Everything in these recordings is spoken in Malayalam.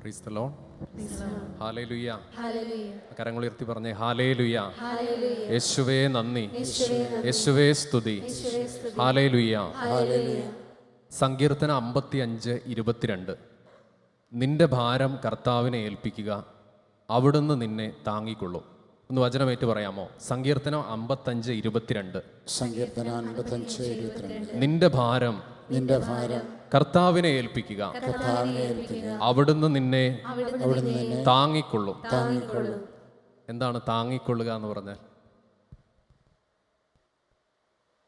Price the Lord. ഹല്ലേലൂയ. കരങ്ങളുയർത്തി പറഞ്ഞേ ഹല്ലേലൂയ. യേശുവേ നന്ദി, യേശുവേ സ്തുതി. ഹല്ലേലൂയ. സങ്കീർത്തനം 55:22. നിന്റെ ഭാരം കർത്താവിനെ ഏൽപ്പിക്കുക, അവിടുന്ന് നിന്നെ താങ്ങിക്കൊള്ളും. ഒന്ന് വചനമേറ്റ് പറയാമോ? സങ്കീർത്തനം 55:22. സങ്കീർത്തനം 55:22. നിന്റെ ഭാരം കർത്താവിനെ ഏൽപ്പിക്കുക, അവിടുന്ന് നിന്നെ താങ്ങിക്കൊള്ളും. എന്താണ് താങ്ങിക്കൊള്ളുക എന്ന് പറഞ്ഞാൽ?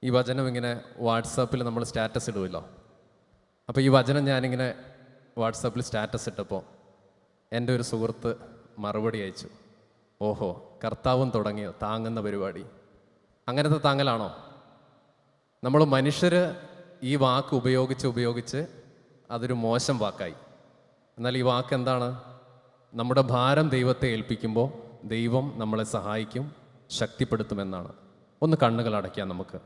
ഈ വചനം ഇങ്ങനെ വാട്സാപ്പിൽ നമ്മൾ സ്റ്റാറ്റസ് ഇടുമല്ലോ. അപ്പോൾ ഈ വചനം ഞാനിങ്ങനെ വാട്സാപ്പിൽ സ്റ്റാറ്റസ് ഇട്ടപ്പോൾ എൻ്റെ ഒരു സുഹൃത്ത് മറുപടി അയച്ചു. ഓഹോ, കർത്താവും തുടങ്ങിയ താങ്ങുന്ന പരിപാടി. അങ്ങനത്തെ താങ്ങലാണോ? നമ്മൾ മനുഷ്യർ ഈ വാക്ക് ഉപയോഗിച്ച് അതൊരു മോശം വാക്കായി. എന്നാൽ ഈ വാക്ക് എന്താണ്? നമ്മുടെ ഭാരം ദൈവത്തെ ഏൽപ്പിക്കുമ്പോൾ ദൈവം നമ്മളെ സഹായിക്കും, ശക്തിപ്പെടുത്തുമെന്നാണ്. ഒന്ന് കണ്ണുകൾ അടയ്ക്കാം നമുക്ക്.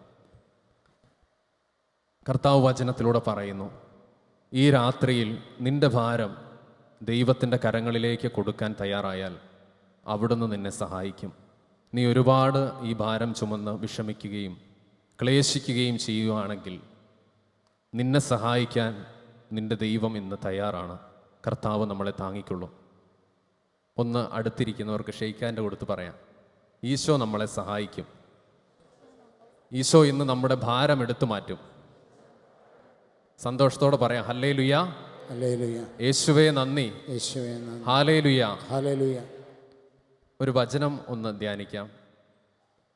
കർത്താവ് വചനത്തിലൂടെ പറയുന്നു, ഈ രാത്രിയിൽ നിന്റെ ഭാരം ദൈവത്തിൻ്റെ കരങ്ങളിലേക്ക് കൊടുക്കാൻ തയ്യാറായാൽ അവിടുന്ന് നിന്നെ സഹായിക്കും. നീ ഒരുപാട് ഈ ഭാരം ചുമന്ന് വിഷമിക്കുകയും ക്ലേശിക്കുകയും ചെയ്യുകയാണെങ്കിൽ നിന്നെ സഹായിക്കാൻ നിന്റെ ദൈവം ഇന്ന് തയ്യാറാണ്. കർത്താവ് നമ്മളെ താങ്ങിക്കൊള്ളും. ഒന്ന് അടുത്തിരിക്കുന്നവർക്ക് ഷെയ്ക്കാൻ്റെ കൊടുത്ത് പറയാം, ഈശോ നമ്മളെ സഹായിക്കും. ഈശോ ഇന്ന് നമ്മുടെ ഭാരം എടുത്തു മാറ്റും. സന്തോഷത്തോടെ പറയാം ഹല്ലേലൂയ, ഹല്ലേലൂയ. യേശുവേ നന്ദി, യേശുവേ നന്ദി. ഹല്ലേലൂയ. ഹല്ലേലൂയ. ഒരു വചനം ഒന്ന് ധ്യാനിക്കാം.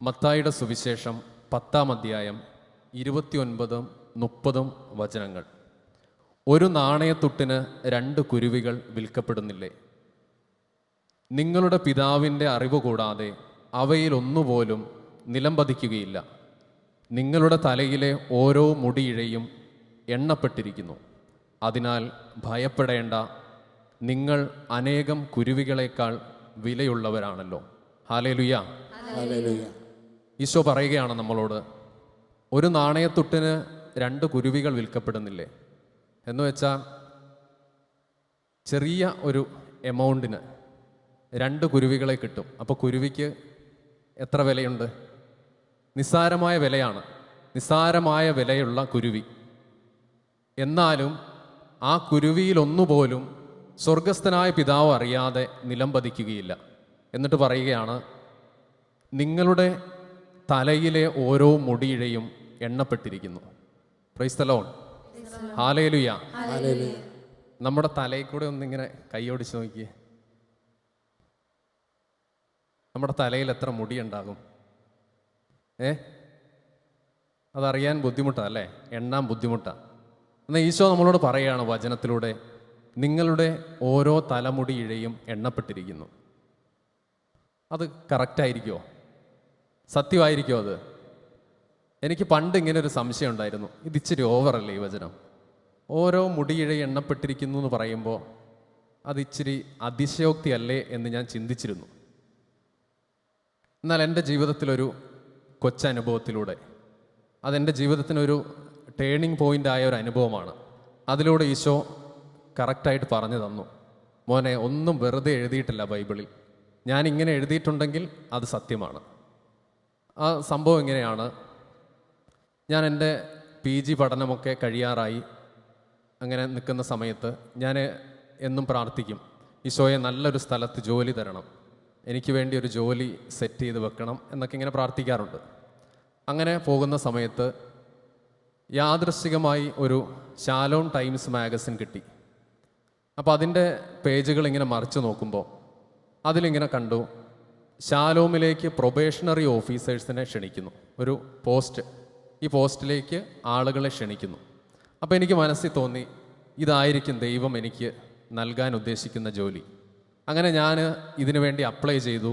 മത്തായിയുടെ സുവിശേഷം 10-ാം അധ്യായം 29-30 വചനങ്ങൾ. ഒരു നാണയത്തുട്ടിന് 2 കുരുവികൾ വിൽക്കപ്പെടുന്നില്ലേ? നിങ്ങളുടെ പിതാവിൻ്റെ അറിവ് കൂടാതെ അവയിൽ ഒന്നുപോലും നിലംപതിക്കുകയില്ല. നിങ്ങളുടെ തലയിലെ ഓരോ മുടിയിഴയും എണ്ണപ്പെട്ടിരിക്കുന്നു. അതിനാൽ ഭയപ്പെടേണ്ട, നിങ്ങൾ അനേകം കുരുവികളെക്കാൾ വിലയുള്ളവരാണല്ലോ. ഹല്ലേലൂയ. ഹല്ലേലൂയ. ഈശോ പറയുകയാണ് നമ്മളോട്, ഒരു നാണയത്തുട്ടിന് 2 കുരുവികൾ വിൽക്കപ്പെടുന്നില്ലേ എന്ന് വെച്ചാൽ ചെറിയ ഒരു എമൗണ്ടിന് 2 കുരുവികളെ കിട്ടും. അപ്പോൾ കുരുവിക്ക് എത്ര വിലയുണ്ട്? നിസ്സാരമായ വിലയാണ്. നിസ്സാരമായ വിലയുള്ള കുരുവി. എന്നാലും ആ കുരുവിയിൽ ഒന്നുപോലും സ്വർഗസ്ഥനായ പിതാവ് അറിയാതെ നിലംപതിക്കുകയില്ല. എന്നിട്ട് പറയുകയാണ്, നിങ്ങളുടെ തലയിലെ ഓരോ മുടിയിഴയും എണ്ണപ്പെട്ടിരിക്കുന്നു. Praise the Lord. ഹല്ലേലൂയ. നമ്മുടെ തലയിൽ കൂടെ ഒന്നിങ്ങനെ കൈയോടിച്ച് നോക്കിയേ. നമ്മുടെ തലയിൽ എത്ര മുടിയുണ്ടാകും? അതറിയാൻ ബുദ്ധിമുട്ടാണ് അല്ലേ? എണ്ണാൻ ബുദ്ധിമുട്ടാണ്. എന്നാൽ ഈശോ നമ്മളോട് പറയുകയാണ് വചനത്തിലൂടെ, നിങ്ങളുടെ ഓരോ തലമുടി ഇഴയും എണ്ണപ്പെട്ടിരിക്കുന്നു. അത് കറക്റ്റായിരിക്കുമോ? സത്യമായിരിക്കുമോ അത്? എനിക്ക് പണ്ട് ഇങ്ങനെ ഒരു സംശയം ഉണ്ടായിരുന്നു. ഇത് ഇച്ചിരി ഓവറല്ലേ ഈ വചനം? ഓരോ മുടിയിഴ എണ്ണപ്പെട്ടിരിക്കുന്നു എന്ന് പറയുമ്പോൾ അത് ഇച്ചിരി അതിശയോക്തി അല്ലേ എന്ന് ഞാൻ ചിന്തിച്ചിരുന്നു. എന്നാൽ എൻ്റെ ജീവിതത്തിലൊരു കൊച്ചനുഭവത്തിലൂടെ, അതെൻ്റെ ജീവിതത്തിനൊരു ടേണിംഗ് പോയിൻ്റായ ഒരു അനുഭവമാണ്. അതിലൂടെ ഈശോ കറക്റ്റായിട്ട് പറഞ്ഞു തന്നു, മോനെ, ഒന്നും വെറുതെ എഴുതിയിട്ടില്ല ബൈബിളിൽ. ഞാനിങ്ങനെ എഴുതിയിട്ടുണ്ടെങ്കിൽ അത് സത്യമാണ്. ആ സംഭവം ഇങ്ങനെയാണ്. ഞാൻ എൻ്റെ PG പഠനമൊക്കെ കഴിയാറായി. അങ്ങനെ നിൽക്കുന്ന സമയത്ത് ഞാൻ എന്നും പ്രാർത്ഥിക്കും, ഈശോയെ നല്ലൊരു സ്ഥലത്ത് ജോലി തരണം, എനിക്ക് വേണ്ടി ഒരു ജോലി സെറ്റ് ചെയ്ത് വെക്കണം എന്നൊക്കെ ഇങ്ങനെ പ്രാർത്ഥിക്കാറുണ്ട്. അങ്ങനെ പോകുന്ന സമയത്ത് യാദൃശ്ചികമായി ഒരു ശാലോം ടൈംസ് മാഗസിൻ കിട്ടി. അപ്പോൾ അതിൻ്റെ പേജുകൾ ഇങ്ങനെ മറിച്ച് നോക്കുമ്പോൾ അതിലിങ്ങനെ കണ്ടു, ശാലോമിലേക്ക് പ്രൊബേഷണറി ഓഫീസേഴ്സിനെ ക്ഷണിക്കുന്നു. ഒരു പോസ്റ്റ്, ഈ പോസ്റ്റിലേക്ക് ആളുകളെ ക്ഷണിക്കുന്നു. അപ്പോൾ എനിക്ക് മനസ്സിൽ തോന്നി, ഇതായിരിക്കും ദൈവം എനിക്ക് നൽകാൻ ഉദ്ദേശിക്കുന്ന ജോലി. അങ്ങനെ ഞാൻ ഇതിനു വേണ്ടി അപ്ലൈ ചെയ്തു.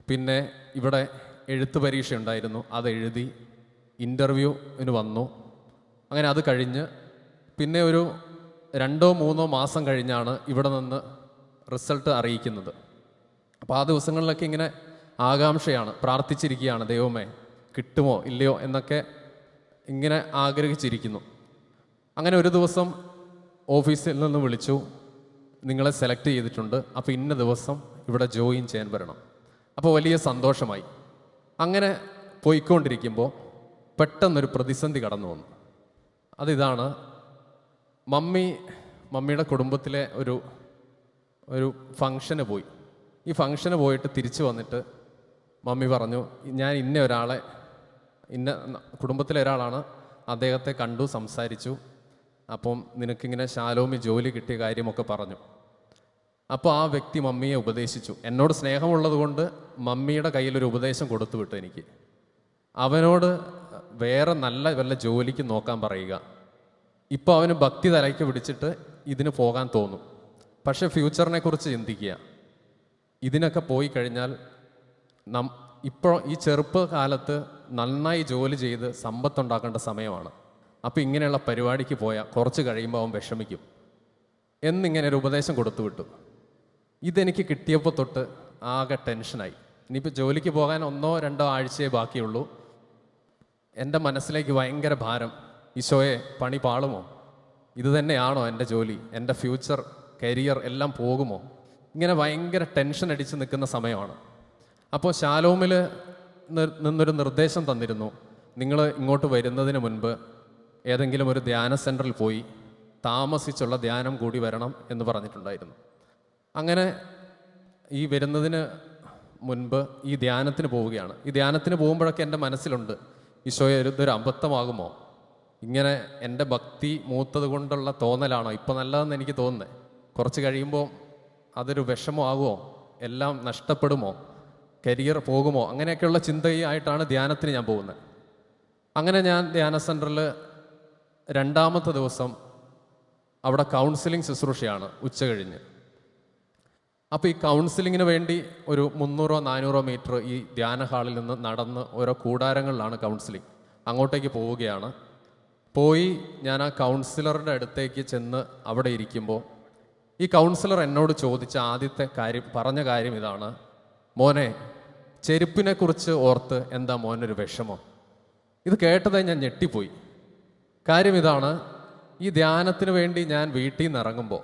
പിന്നെ ഇവിടെ എഴുത്ത് പരീക്ഷ ഉണ്ടായിരുന്നു, അത് എഴുതി, ഇൻ്റർവ്യൂവിന് വന്നു. അങ്ങനെ അത് കഴിഞ്ഞ് പിന്നെ ഒരു 2-3 മാസം കഴിഞ്ഞാണ് ഇവിടെ നിന്ന് റിസൾട്ട് അറിയിക്കുന്നത്. അപ്പോൾ ആ ദിവസങ്ങളിലൊക്കെ ഇങ്ങനെ ആകാംക്ഷയാണ്, പ്രാർത്ഥിച്ചിരിക്കുകയാണ്, ദൈവമേ കിട്ടുമോ ഇല്ലയോ എന്നൊക്കെ ഇങ്ങനെ ആഗ്രഹിച്ചിരിക്കുന്നു. അങ്ങനെ ഒരു ദിവസം ഓഫീസിൽ നിന്ന് വിളിച്ചു. നിങ്ങളെ സെലക്ട് ചെയ്തിട്ടുണ്ട്, അപ്പോൾ ഇന്ന ദിവസം ഇവിടെ ജോയിൻ ചെയ്യാൻ വരണം. അപ്പോൾ വലിയ സന്തോഷമായി. അങ്ങനെ പോയിക്കൊണ്ടിരിക്കുമ്പോൾ പെട്ടെന്നൊരു പ്രതിസന്ധി കടന്നു വന്നു. അതിതാണ്, മമ്മിയുടെ കുടുംബത്തിലെ ഒരു ഫങ്ഷന് പോയി. ഈ ഫങ്ഷന് പോയിട്ട് തിരിച്ചു വന്നിട്ട് മമ്മി പറഞ്ഞു, ഞാൻ ഇന്ന കുടുംബത്തിലെ ഒരാളാണ്, അദ്ദേഹത്തെ കണ്ടു, സംസാരിച്ചു, അപ്പം നിനക്കിങ്ങനെ ശാലോമി ജോലി കിട്ടിയ കാര്യമൊക്കെ പറഞ്ഞു. അപ്പോൾ ആ വ്യക്തി മമ്മിയെ ഉപദേശിച്ചു. എന്നോട് സ്നേഹമുള്ളത് കൊണ്ട് മമ്മിയുടെ കയ്യിലൊരു ഉപദേശം കൊടുത്തു വിട്ടു എനിക്ക്. അവനോട് വേറെ നല്ല വല്ല ജോലിക്ക് നോക്കാൻ പറയുക. ഇപ്പോൾ അവന് ഭക്തി തലയ്ക്ക് പിടിച്ചിട്ട് ഇതിന് പോകാൻ തോന്നും. പക്ഷേ ഫ്യൂച്ചറിനെ കുറിച്ച് ചിന്തിക്കുക. ഇതിനൊക്കെ പോയി കഴിഞ്ഞാൽ ഇപ്പോൾ ഈ ചെറുപ്പകാലത്ത് നന്നായി ജോലി ചെയ്ത് സമ്പത്തുണ്ടാക്കേണ്ട സമയമാണ്. അപ്പോൾ ഇങ്ങനെയുള്ള പരിപാടിക്ക് പോയാൽ കുറച്ച് കഴിയുമ്പോൾ അവൻ വിഷമിക്കും എന്നിങ്ങനെ ഒരു ഉപദേശം കൊടുത്തു വിട്ടു. ഇതെനിക്ക് കിട്ടിയപ്പോൾ തൊട്ട് ആകെ ടെൻഷനായി. ഇനിയിപ്പോൾ ജോലിക്ക് പോകാൻ 1-2 ആഴ്ചയേ ബാക്കിയുള്ളൂ. എൻ്റെ മനസ്സിലേക്ക് ഭയങ്കര ഭാരം. ഈശോയെ, പണി പാളുമോ? ഇത് തന്നെയാണോ എൻ്റെ ജോലി? എൻ്റെ ഫ്യൂച്ചർ, കരിയർ എല്ലാം പോകുമോ? ഇങ്ങനെ ഭയങ്കര ടെൻഷൻ അടിച്ച് നിൽക്കുന്ന സമയമാണ്. അപ്പോൾ ശാലോമിൽ നിന്നൊരു നിർദ്ദേശം തന്നിരുന്നു, നിങ്ങൾ ഇങ്ങോട്ട് വരുന്നതിന് മുൻപ് ഏതെങ്കിലും ഒരു ധ്യാന സെൻറ്ററിൽ പോയി താമസിച്ചുള്ള ധ്യാനം കൂടി വരണം എന്ന് പറഞ്ഞിട്ടുണ്ടായിരുന്നു. അങ്ങനെ ഈ വരുന്നതിന് മുൻപ് ഈ ധ്യാനത്തിന് പോവുകയാണ്. ഈ ധ്യാനത്തിന് പോകുമ്പോഴൊക്കെ എൻ്റെ മനസ്സിലുണ്ട്, ഈശോയെ, ഇതൊരു അബദ്ധമാകുമോ? ഇങ്ങനെ എൻ്റെ ഭക്തി മൂത്തത് കൊണ്ടുള്ള തോന്നലാണോ? ഇപ്പം നല്ലതെന്ന് എനിക്ക് തോന്നുന്നത്. കുറച്ച് കഴിയുമ്പോൾ അതൊരു വിഷമമാകുമോ? എല്ലാം നഷ്ടപ്പെടുമോ? കരിയർ പോകുമോ? അങ്ങനെയൊക്കെയുള്ള ചിന്തയായിട്ടാണ് ധ്യാനത്തിന് ഞാൻ പോകുന്നത്. അങ്ങനെ ഞാൻ ധ്യാന സെൻറ്ററിൽ 2ാമത്തെ ദിവസം അവിടെ കൗൺസിലിംഗ് ശുശ്രൂഷയാണ് ഉച്ച കഴിഞ്ഞ്. അപ്പോൾ ഈ കൗൺസിലിങ്ങിന് വേണ്ടി ഒരു 300-400 മീറ്റർ ഈ ധ്യാന ഹാളിൽ നിന്ന് നടന്ന് ഓരോ കൂടാരങ്ങളിലാണ് കൗൺസിലിംഗ്. അങ്ങോട്ടേക്ക് പോവുകയാണ്. പോയി ഞാൻ ആ കൗൺസിലറുടെ അടുത്തേക്ക് ചെന്ന് അവിടെ ഇരിക്കുമ്പോൾ ഈ കൗൺസിലർ എന്നോട് ചോദിച്ച ആദ്യത്തെ പറഞ്ഞ കാര്യം ഇതാണ്, മോനെ, ചെരുപ്പിനെ കുറിച്ച് ഓർത്ത് എന്താ മോനൊരു വിഷമം? ഇത് കേട്ടതായി ഞാൻ ഞെട്ടിപ്പോയി. കാര്യം ഇതാണ്, ഈ ധ്യാനത്തിന് വേണ്ടി ഞാൻ വീട്ടിൽ നിന്ന് ഇറങ്ങുമ്പോൾ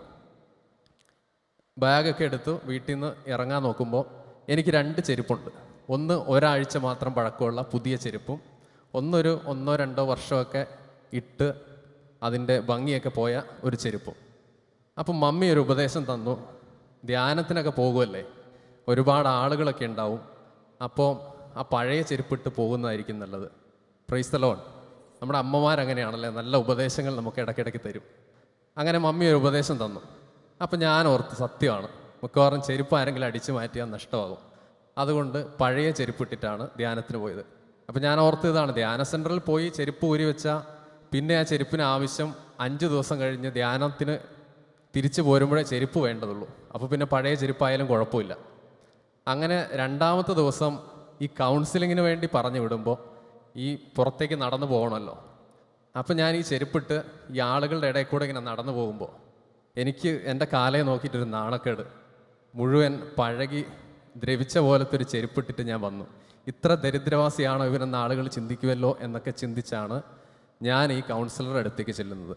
ബാഗൊക്കെ എടുത്ത് വീട്ടിൽ നിന്ന് ഇറങ്ങാൻ നോക്കുമ്പോൾ എനിക്ക് 2 ചെരുപ്പുണ്ട്. ഒന്ന് ഒരാഴ്ച മാത്രം പഴക്കമുള്ള പുതിയ ചെരുപ്പും, ഒന്നൊരു 1-2 വർഷമൊക്കെ ഇട്ട് അതിൻ്റെ ഭംഗിയൊക്കെ പോയ ഒരു ചെരുപ്പും. അപ്പം മമ്മി ഒരു ഉപദേശം തന്നു, ധ്യാനത്തിനൊക്കെ പോകുമല്ലേ, ഒരുപാട് ആളുകളൊക്കെ ഉണ്ടാവും, അപ്പോൾ ആ പഴയ ചെരുപ്പിട്ട് പോകുന്നതായിരിക്കും നല്ലത്. Price the Lord. നമ്മുടെ അമ്മമാരങ്ങനെയാണല്ലേ, നല്ല ഉപദേശങ്ങൾ നമുക്ക് ഇടയ്ക്കിടയ്ക്ക് തരും. അങ്ങനെ മമ്മി ഒരു ഉപദേശം തന്നു. അപ്പം ഞാൻ ഓർത്ത്, സത്യമാണ്, മിക്കവാറും ചെരുപ്പ് ആരെങ്കിലും അടിച്ചു മാറ്റിയാൽ നഷ്ടമാകും. അതുകൊണ്ട് പഴയ ചെരുപ്പിട്ടിട്ടാണ് ധ്യാനത്തിന് പോയത്. അപ്പം ഞാൻ ഓർത്ത്, ഇതാണ് ധ്യാന സെൻറ്ററിൽ പോയി ചെരുപ്പ് ഊരി വെച്ചാൽ പിന്നെ ആ ചെരുപ്പിന് ആവശ്യം 5 ദിവസം കഴിഞ്ഞ് ധ്യാനത്തിന് തിരിച്ചു പോരുമ്പോഴേ ചെരുപ്പ് വേണ്ടതുള്ളൂ. അപ്പോൾ പിന്നെ പഴയ ചെരുപ്പായാലും കുഴപ്പമില്ല. അങ്ങനെ 2ാമത്തെ ദിവസം ഈ കൗൺസിലിങ്ങിന് വേണ്ടി പറഞ്ഞു വിടുമ്പോൾ ഈ പുറത്തേക്ക് നടന്നു പോകണമല്ലോ. അപ്പം ഞാൻ ഈ ചെരുപ്പിട്ട് ഈ ആളുകളുടെ ഇടയിൽ കൂടെ ഇങ്ങനെ നടന്നു പോകുമ്പോൾ എനിക്ക് എൻ്റെ കാലയെ നോക്കിയിട്ടൊരു നാണക്കേട്. മുഴുവൻ പഴകി ദ്രവിച്ച പോലത്തെ ഒരു ചെരുപ്പിട്ടിട്ട് ഞാൻ വന്നു. ഇത്ര ദരിദ്രവാസിയാണോ ഇവരെന്ന ആളുകൾ ചിന്തിക്കുമല്ലോ എന്നൊക്കെ ചിന്തിച്ചാണ് ഞാൻ ഈ കൗൺസിലറുടെ അടുത്തേക്ക് ചെല്ലുന്നത്.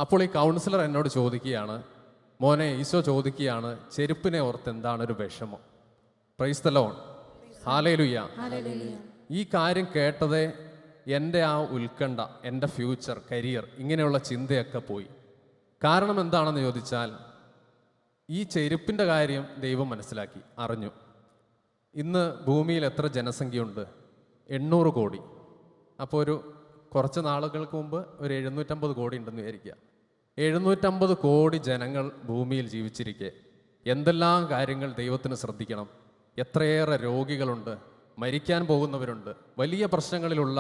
അപ്പോൾ ഈ കൗൺസിലർ എന്നോട് ചോദിക്കുകയാണ്, മോനെ, ഈശോ ചോദിക്കുകയാണ്, ചെരുപ്പിനെ ഓർത്ത് എന്താണ് ഒരു വിഷമം? Price the Lord. ഹല്ലേലൂയ. ഈ കാര്യം കേട്ടതേ എൻ്റെ ആ ഉത്കണ്ഠ, എൻ്റെ ഫ്യൂച്ചർ, കരിയർ, ഇങ്ങനെയുള്ള ചിന്തയൊക്കെ പോയി. കാരണം എന്താണെന്ന് ചോദിച്ചാൽ, ഈ ചെരുപ്പിൻ്റെ കാര്യം ദൈവം മനസ്സിലാക്കി, അറിഞ്ഞു. ഇന്ന് ഭൂമിയിൽ എത്ര ജനസംഖ്യയുണ്ട്? 800 കോടി. അപ്പോൾ കുറച്ച് നാളുകൾക്ക് മുമ്പ് ഒരു 750 കോടി ഉണ്ടെന്ന് വിചാരിക്കുക. 750 കോടി ജനങ്ങൾ ഭൂമിയിൽ ജീവിച്ചിരിക്കെ എന്തെല്ലാം കാര്യങ്ങൾ ദൈവത്തിന് ശ്രദ്ധിക്കണം. എത്രയേറെ രോഗികളുണ്ട്, മരിക്കാൻ പോകുന്നവരുണ്ട്, വലിയ പ്രശ്നങ്ങളിലുള്ള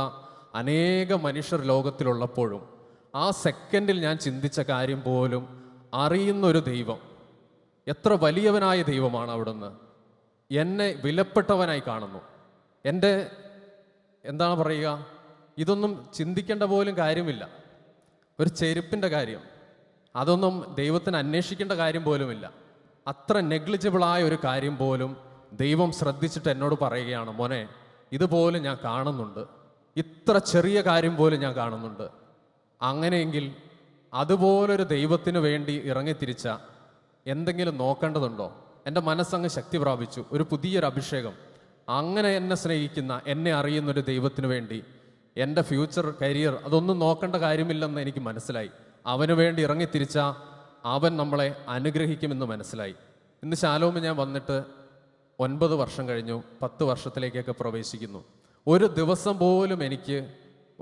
അനേക മനുഷ്യർ ലോകത്തിലുള്ളപ്പോഴും ആ സെക്കൻഡിൽ ഞാൻ ചിന്തിച്ച കാര്യം പോലും അറിയുന്നൊരു ദൈവം, എത്ര വലിയവനായ ദൈവമാണ് അവിടുന്ന്. എന്നെ വിലപ്പെട്ടവനായി കാണുന്നു. എൻ്റെ എന്താണ് പറയുക, ഇതൊന്നും ചിന്തിക്കേണ്ട പോലും കാര്യമില്ല. ഒരു ചെരുപ്പിൻ്റെ കാര്യം, അതൊന്നും ദൈവത്തിന് അന്വേഷിക്കേണ്ട കാര്യം പോലുമില്ല. അത്ര നെഗ്ലിജിബിളായ ഒരു കാര്യം പോലും ദൈവം ശ്രദ്ധിച്ചിട്ട് എന്നോട് പറയുകയാണ്, മോനെ, ഇതുപോലും ഞാൻ കാണുന്നുണ്ട്, ഇത്ര ചെറിയ കാര്യം പോലും ഞാൻ കാണുന്നുണ്ട്. അങ്ങനെയെങ്കിൽ അതുപോലൊരു ദൈവത്തിന് വേണ്ടി ഇറങ്ങിത്തിരിച്ച എന്തെങ്കിലും നോക്കേണ്ടതുണ്ടോ? എൻ്റെ മനസ്സങ്ങ് ശക്തി പ്രാപിച്ചു, ഒരു പുതിയൊരു അഭിഷേകം. അങ്ങനെ എന്നെ സ്നേഹിക്കുന്ന, എന്നെ അറിയുന്നൊരു ദൈവത്തിന് വേണ്ടി എൻ്റെ ഫ്യൂച്ചർ കരിയർ അതൊന്നും നോക്കേണ്ട കാര്യമില്ലെന്ന് എനിക്ക് മനസ്സിലായി. അവന് വേണ്ടി ഇറങ്ങിത്തിരിച്ച അവൻ നമ്മളെ അനുഗ്രഹിക്കുമെന്ന് മനസ്സിലായി. ഇന്ന് ശാലോമ് ഞാൻ വന്നിട്ട് 9 വർഷം കഴിഞ്ഞു, 10 വർഷത്തിലേക്കൊക്കെ പ്രവേശിക്കുന്നു. ഒരു ദിവസം പോലും എനിക്ക്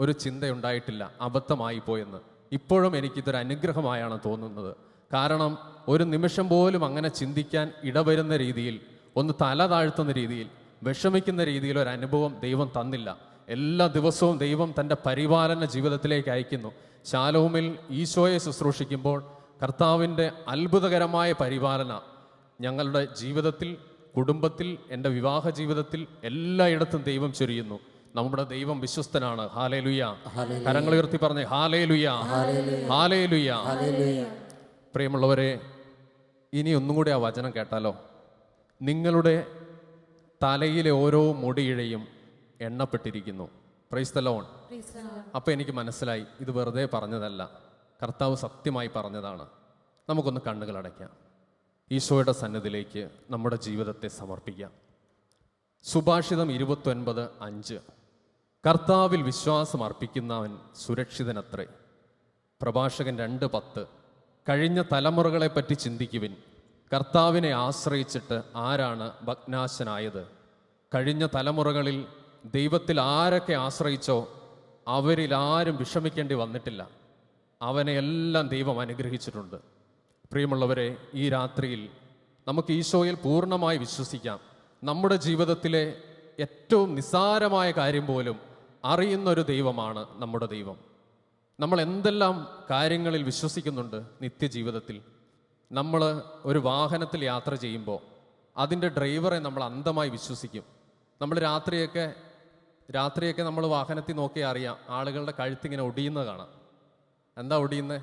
ഒരു ചിന്തയുണ്ടായിട്ടില്ല അബദ്ധമായി പോയെന്ന്. ഇപ്പോഴും എനിക്കിതൊരു അനുഗ്രഹമായാണ് തോന്നുന്നത്. കാരണം ഒരു നിമിഷം പോലും അങ്ങനെ ചിന്തിക്കാൻ ഇടവരുന്ന രീതിയിൽ, ഒന്ന് തല താഴ്ത്തുന്ന രീതിയിൽ, വിഷമിക്കുന്ന രീതിയിൽ ഒരു അനുഭവം ദൈവം തന്നില്ല. എല്ലാ ദിവസവും ദൈവം തൻ്റെ പരിപാലന ജീവിതത്തിലേക്ക് അയക്കുന്നു. ശാലോമിൽ ഈശോയെ ശുശ്രൂഷിക്കുമ്പോൾ കർത്താവിൻ്റെ അത്ഭുതകരമായ പരിപാലന ഞങ്ങളുടെ ജീവിതത്തിൽ, കുടുംബത്തിൽ, എൻ്റെ വിവാഹ ജീവിതത്തിൽ എല്ലായിടത്തും ദൈവം ചൊരിയുന്നു. നമ്മുടെ ദൈവം വിശ്വസ്തനാണ്. ഹല്ലേലൂയ. കരങ്ങൾ ഉയർത്തി പറഞ്ഞേ ഹല്ലേലൂയ, ഹല്ലേലൂയ. പ്രിയമുള്ളവരെ, ഇനി ഒന്നും കൂടി ആ വചനം കേട്ടാലോ? നിങ്ങളുടെ തലയിലെ ഓരോ മുടിയിഴയും എണ്ണപ്പെട്ടിരിക്കുന്നു. Praise the Lord. അപ്പോൾ എനിക്ക് മനസ്സിലായി, ഇത് വെറുതെ പറഞ്ഞതല്ല, കർത്താവ് സത്യമായി പറഞ്ഞതാണ്. നമുക്കൊന്ന് കണ്ണുകൾ അടയ്ക്കാം, ഈശോയുടെ സന്നിധിയിലേക്ക് നമ്മുടെ ജീവിതത്തെ സമർപ്പിക്കാം. സുഭാഷിതം 29:5, കർത്താവിൽ വിശ്വാസം അർപ്പിക്കുന്നവൻ സുരക്ഷിതനത്രേ. പ്രഭാഷകൻ 2:10, കഴിഞ്ഞ തലമുറകളെപ്പറ്റി ചിന്തിക്കുവിൻ, കർത്താവിനെ ആശ്രയിച്ചിട്ട് ആരാണ് ഭഗ്നാശനായത്? കഴിഞ്ഞ തലമുറകളിൽ ദൈവത്തിൽ ആരൊക്കെ ആശ്രയിച്ചോ അവരിൽ ആരും വിഷമിക്കേണ്ടി വന്നിട്ടില്ല. അവനെ എല്ലാം ദൈവം അനുഗ്രഹിച്ചിട്ടുണ്ട്. പ്രിയമുള്ളവരെ, ഈ രാത്രിയിൽ നമുക്ക് ഈശോയിൽ പൂർണ്ണമായി വിശ്വസിക്കാം. നമ്മുടെ ജീവിതത്തിലെ ഏറ്റവും നിസ്സാരമായ കാര്യം പോലും അറിയുന്നൊരു ദൈവമാണ് നമ്മുടെ ദൈവം. നമ്മൾ എന്തെല്ലാം കാര്യങ്ങളിൽ വിശ്വസിക്കുന്നുണ്ട് നിത്യജീവിതത്തിൽ. നമ്മൾ ഒരു വാഹനത്തിൽ യാത്ര ചെയ്യുമ്പോൾ അതിൻ്റെ ഡ്രൈവറെ നമ്മൾ അന്ധമായി വിശ്വസിക്കും. നമ്മൾ രാത്രിയൊക്കെ നമ്മൾ വാഹനത്തിൽ നോക്കിയാൽ അറിയാം, ആളുകളുടെ കഴുത്തിങ്ങനെ ഒടിയുന്നത് കാണാം. എന്താ ഒടിയുന്നത്?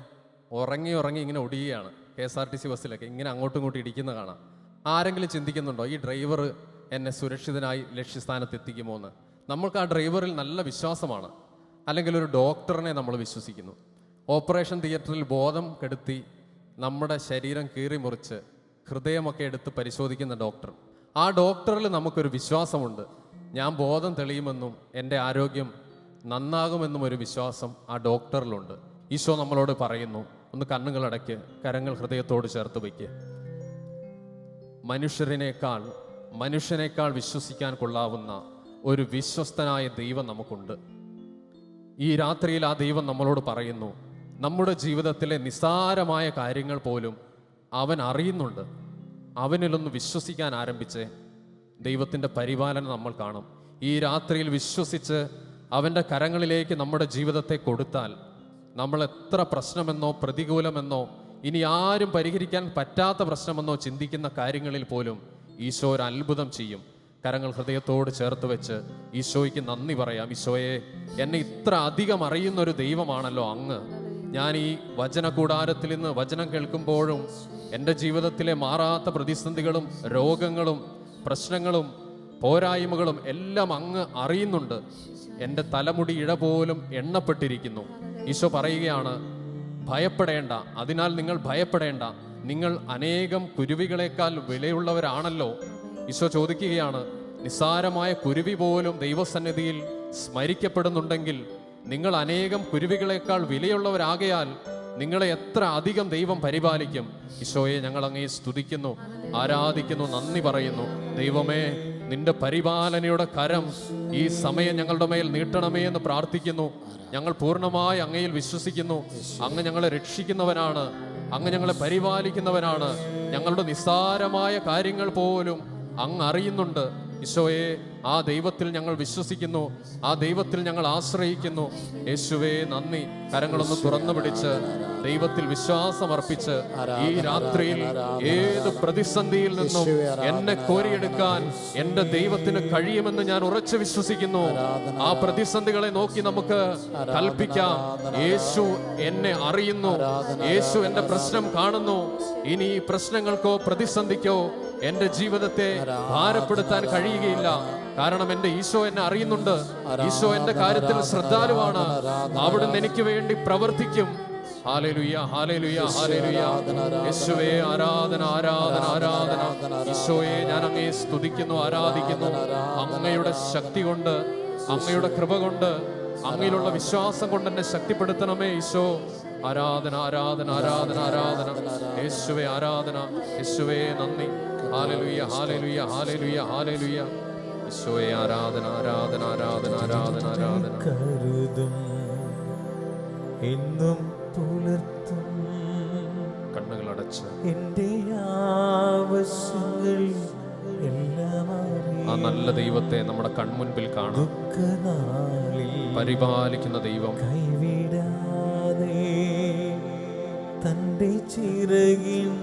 ഉറങ്ങി ഇങ്ങനെ ഒടിയുകയാണ്. KSRTC ബസ്സിലൊക്കെ ഇങ്ങനെ അങ്ങോട്ടും ഇങ്ങോട്ടും ഇടിക്കുന്ന കാണാം. ആരെങ്കിലും ചിന്തിക്കുന്നുണ്ടോ ഈ ഡ്രൈവർ എന്നെ സുരക്ഷിതനായി ലക്ഷ്യസ്ഥാനത്ത് എത്തിക്കുമോ എന്ന്? നമ്മൾക്ക് ആ ഡ്രൈവറിൽ നല്ല വിശ്വാസമാണ്. അല്ലെങ്കിൽ ഒരു ഡോക്ടറിനെ നമ്മൾ വിശ്വസിക്കുന്നു. ഓപ്പറേഷൻ തിയേറ്ററിൽ ബോധം കെടുത്തി നമ്മുടെ ശരീരം കീറി മുറിച്ച് ഹൃദയമൊക്കെ എടുത്ത് പരിശോധിക്കുന്ന ഡോക്ടർ, ആ ഡോക്ടറിൽ നമുക്കൊരു വിശ്വാസമുണ്ട്. ഞാൻ ബോധം തെളിയുമെന്നും എൻ്റെ ആരോഗ്യം നന്നാകുമെന്നും ഒരു വിശ്വാസം ആ ഡോക്ടറിലുണ്ട്. ഈശോ നമ്മളോട് പറയുന്നു, ഒന്ന് കണ്ണുകളടയ്ക്ക്, കരങ്ങൾ ഹൃദയത്തോട് ചേർത്ത് വയ്ക്കുക. മനുഷ്യനേക്കാൾ വിശ്വസിക്കാൻ കൊള്ളാവുന്ന ഒരു വിശ്വസ്തനായ ദൈവം നമുക്കുണ്ട്. ഈ രാത്രിയിൽ ആ ദൈവം നമ്മളോട് പറയുന്നു, നമ്മുടെ ജീവിതത്തിലെ നിസ്സാരമായ കാര്യങ്ങൾ പോലും അവൻ അറിയുന്നുണ്ട്. അവനിലൊന്ന് വിശ്വസിക്കാൻ ആരംഭിച്ച് ദൈവത്തിൻ്റെ പരിപാലനം നമ്മൾ കാണും. ഈ രാത്രിയിൽ വിശ്വസിച്ച് അവൻ്റെ കരങ്ങളിലേക്ക് നമ്മുടെ ജീവിതത്തെ കൊടുത്താൽ, നമ്മൾ എത്ര പ്രശ്നമെന്നോ പ്രതികൂലമെന്നോ ഇനി ആരും പരിഹരിക്കാൻ പറ്റാത്ത പ്രശ്നമെന്നോ ചിന്തിക്കുന്ന കാര്യങ്ങളിൽ പോലും ഈശോ ഒരു അത്ഭുതം ചെയ്യും. കരങ്ങൾ ഹൃദയത്തോട് ചേർത്ത് വെച്ച് ഈശോയ്ക്ക് നന്ദി പറയാം. ഈശോയെ, എന്നെ ഇത്ര അധികം അറിയുന്നൊരു ദൈവമാണല്ലോ അങ്ങ്. ഞാൻ ഈ വചന കൂടാരത്തിൽ നിന്ന് വചനം കേൾക്കുമ്പോഴും എൻ്റെ ജീവിതത്തിലെ മാറാത്ത പ്രതിസന്ധികളും രോഗങ്ങളും പ്രശ്നങ്ങളും പോരായ്മകളും എല്ലാം അങ്ങ് അറിയുന്നുണ്ട്. എൻ്റെ തലമുടി ഇഴ പോലും എണ്ണപ്പെട്ടിരിക്കുന്നു. ഈശോ പറയുകയാണ്, ഭയപ്പെടേണ്ട, അതിനാൽ നിങ്ങൾ ഭയപ്പെടേണ്ട, നിങ്ങൾ അനേകം കുരുവികളെക്കാൾ വിലയുള്ളവരാണല്ലോ. ഈശോ ചോദിക്കുകയാണ്, നിസ്സാരമായ കുരുവി പോലും ദൈവസന്നിധിയിൽ സ്മരിക്കപ്പെടുന്നുണ്ടെങ്കിൽ നിങ്ങൾ അനേകം കുരുവികളെക്കാൾ വിലയുള്ളവരാകയാൽ നിങ്ങളെ എത്ര അധികം ദൈവം പരിപാലിക്കും. ഈശോയെ, ഞങ്ങൾ അങ്ങേ സ്തുതിക്കുന്നു, ആരാധിക്കുന്നു, നന്ദി പറയുന്നു. ദൈവമേ, നിന്റെ പരിപാലനയുടെ കരം ഈ സമയം ഞങ്ങളുടെ മേൽ നീട്ടണമേ എന്ന് പ്രാർത്ഥിക്കുന്നു. ഞങ്ങൾ പൂർണ്ണമായി അങ്ങയിൽ വിശ്വസിക്കുന്നു. അങ്ങ് ഞങ്ങളെ രക്ഷിക്കുന്നവനാണ്, അങ്ങ് ഞങ്ങളെ പരിപാലിക്കുന്നവനാണ്. ഞങ്ങളുടെ നിസ്സാരമായ കാര്യങ്ങൾ പോലും അങ്ങ് അറിയുന്നുണ്ട്. ഈശോയെ, ആ ദൈവത്തിൽ ഞങ്ങൾ വിശ്വസിക്കുന്നു, ആ ദൈവത്തിൽ ഞങ്ങൾ ആശ്രയിക്കുന്നു. യേശുവേ, നന്ദി. കരങ്ങളൊന്ന് തുറന്നു പിടിച്ച് ദൈവത്തിൽ വിശ്വാസം അർപ്പിച്ച് ഈ രാത്രിയിൽ ഏത് പ്രതിസന്ധിയിൽ നിന്നും എന്നെ കോരിയെടുക്കാൻ എൻ്റെ ദൈവത്തിന് കഴിയുമെന്ന് ഞാൻ ഉറച്ചു വിശ്വസിക്കുന്നു. ആ പ്രതിസന്ധികളെ നോക്കി നമുക്ക് കൽപ്പിക്കാം, യേശു എന്നെ അറിയുന്നു, യേശു എൻ്റെ പ്രശ്നം കാണുന്നു. ഇനി ഈ പ്രശ്നങ്ങൾക്കോ പ്രതിസന്ധിക്കോ എൻ്റെ ജീവിതത്തെ ഭാരപ്പെടുത്താൻ കഴിയുകയില്ല. കാരണം എൻ്റെ ഈശോ എന്നെ അറിയുന്നുണ്ട്. ഈശോ എൻ്റെ കാര്യത്തിൽ ശ്രദ്ധാലുവാണ്. അവിടുന്ന് എനിക്ക് വേണ്ടി പ്രവർത്തിക്കും. ഹല്ലേലൂയ, ഹല്ലേലൂയ, ഹല്ലേലൂയ. യേശുവേ ആരാധന, ആരാധന, ആരാധന. ഈശോയെ ഞാൻ അങ്ങയെ സ്തുതിക്കുന്നു, ആരാധിക്കുന്നു. അങ്ങയുടെ ശക്തി കൊണ്ട്, അങ്ങയുടെ കൃപ കൊണ്ട്, അങ്ങയിലുള്ള വിശ്വാസം കൊണ്ട് എന്നെ ശക്തിപ്പെടുത്തണമേ ഈശോ. ആരാധന, ആരാധന, ആരാധന, ആരാധന. യേശുവേ ആരാധന, യേശുവേ നന്ദി. ഹല്ലേലൂയ, ഹല്ലേലൂയ, ഹല്ലേലൂയ, ഹല്ലേലൂയ. ഈശോയെ ആരാധന, ആരാധന, ആരാധന, ആരാധന, ആരാധന. കരുതും എന്നും പുലർത്തും കണ്ണുകൾ അടച്ച് എൻ്റെ ആവശ്യങ്ങൾ എല്ലാം ആ നല്ല ദൈവത്തെ നമ്മുടെ കൺമുൻപിൽ കാണാം. ദുഃഖനാളിൽ പരിപാലിക്കുന്ന ദൈവം, കൈവിടാതെ തൻ്റെ ചിറകിൻ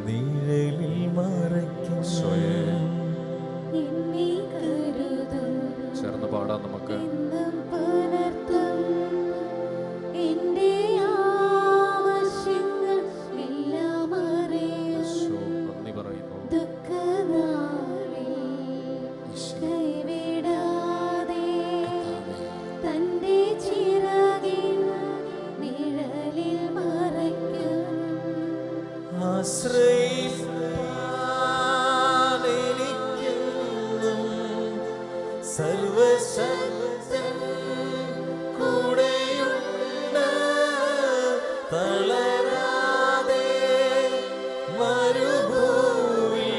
നിഴലിൽ മറയ്ക്കും. ഈശോയെ ചേർന്ന് പാടാം നമുക്ക്. ഈശോ നന്ദി പറയുന്നു. ആശ്രയിപ്പാനെനിക്കെന്നും സർവശക്തൻ കൂടെയുണ്ട്. തളരാതെ മരുഭൂമിയിൽ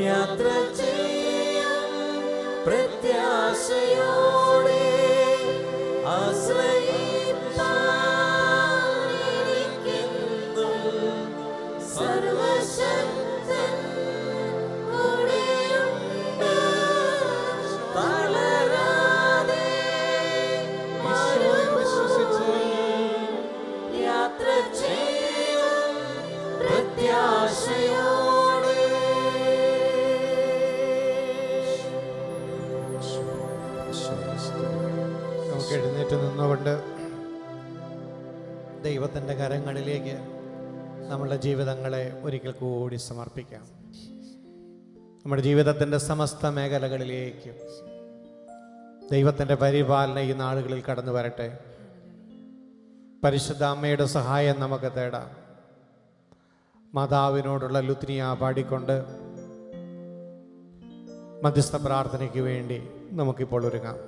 യാത്ര ചെയ്യാൻ പ്രത്യാശയോടെ ആശ്രയിപ്പാനെനിക്കെന്നും സർവശക്തൻ കൂടെയുണ്ട്. തളരാതെ മരുഭൂമിയിൽ യാത്ര ചെയ്യാൻ പ്രത്യാശയോടെ. നമുക്ക് എഴുന്നേറ്റ് നിന്നുകൊണ്ട് ദൈവത്തിൻ്റെ കരങ്ങളിലേക്ക് നമ്മുടെ ജീവിതങ്ങളെ ഒരിക്കൽ കൂടി സമർപ്പിക്കാം. നമ്മുടെ ജീവിതത്തിൻ്റെ സമസ്ത മേഖലകളിലേക്ക് ദൈവത്തിൻ്റെ പരിപാലന ഈ നാളുകളിൽ കടന്നു വരട്ടെ. പരിശുദ്ധ അമ്മയുടെ സഹായം നമുക്ക് തേടാം. മാതാവിനോടുള്ള ലുത്നിയ പാടിക്കൊണ്ട് മധ്യസ്ഥ പ്രാർത്ഥനയ്ക്ക് വേണ്ടി നമുക്കിപ്പോൾ ഒരുങ്ങാം.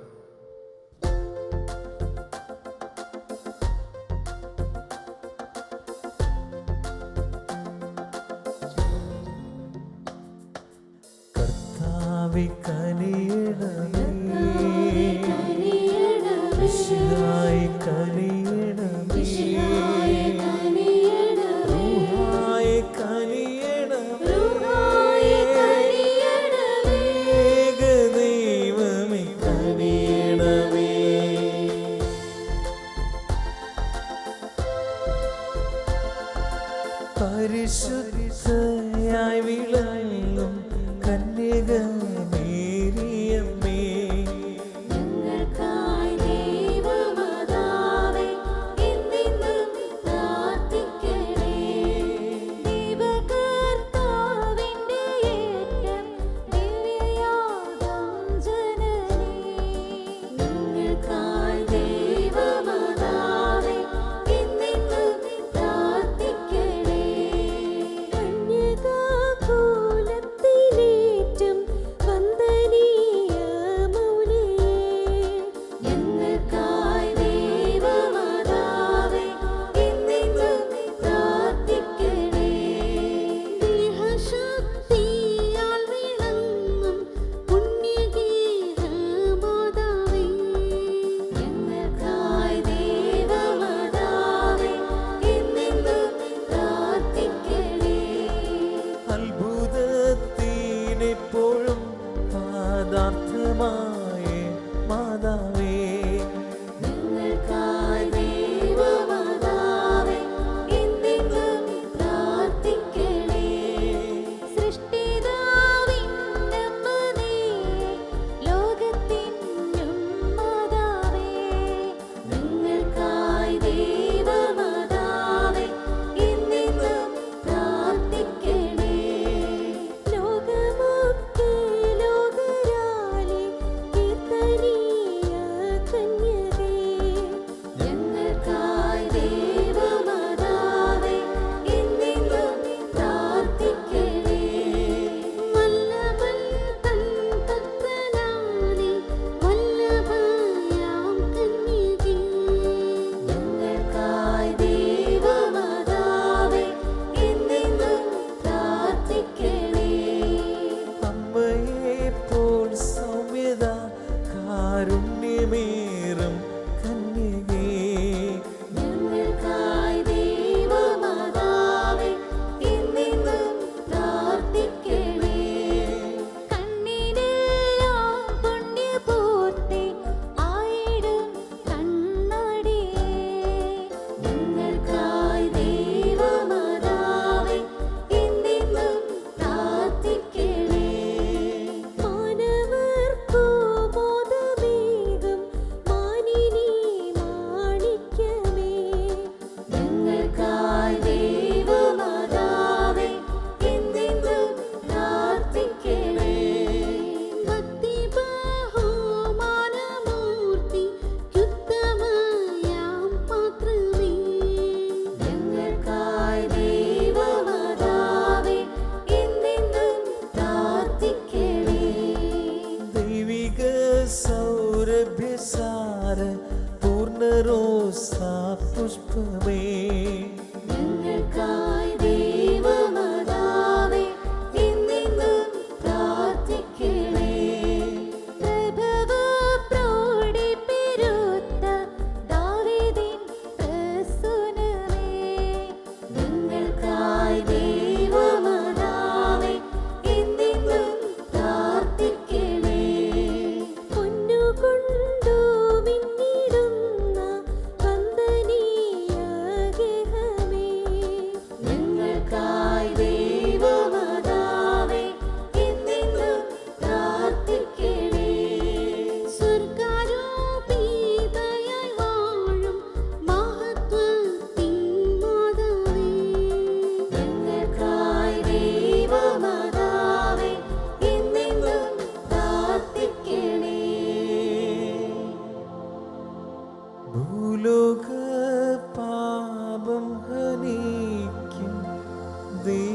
കർത്താവേ കനിയണമേ, മിശിഹായേ കനിയണമേ, റൂഹായേ കനിയണമേ, ഏകദൈവമേ കനിയണമേ. പരിശുദ്ധയായി വിളങ്ങും കന്യകമേരിയമ്മേ, കന്യകാകുലത്തിലേറ്റം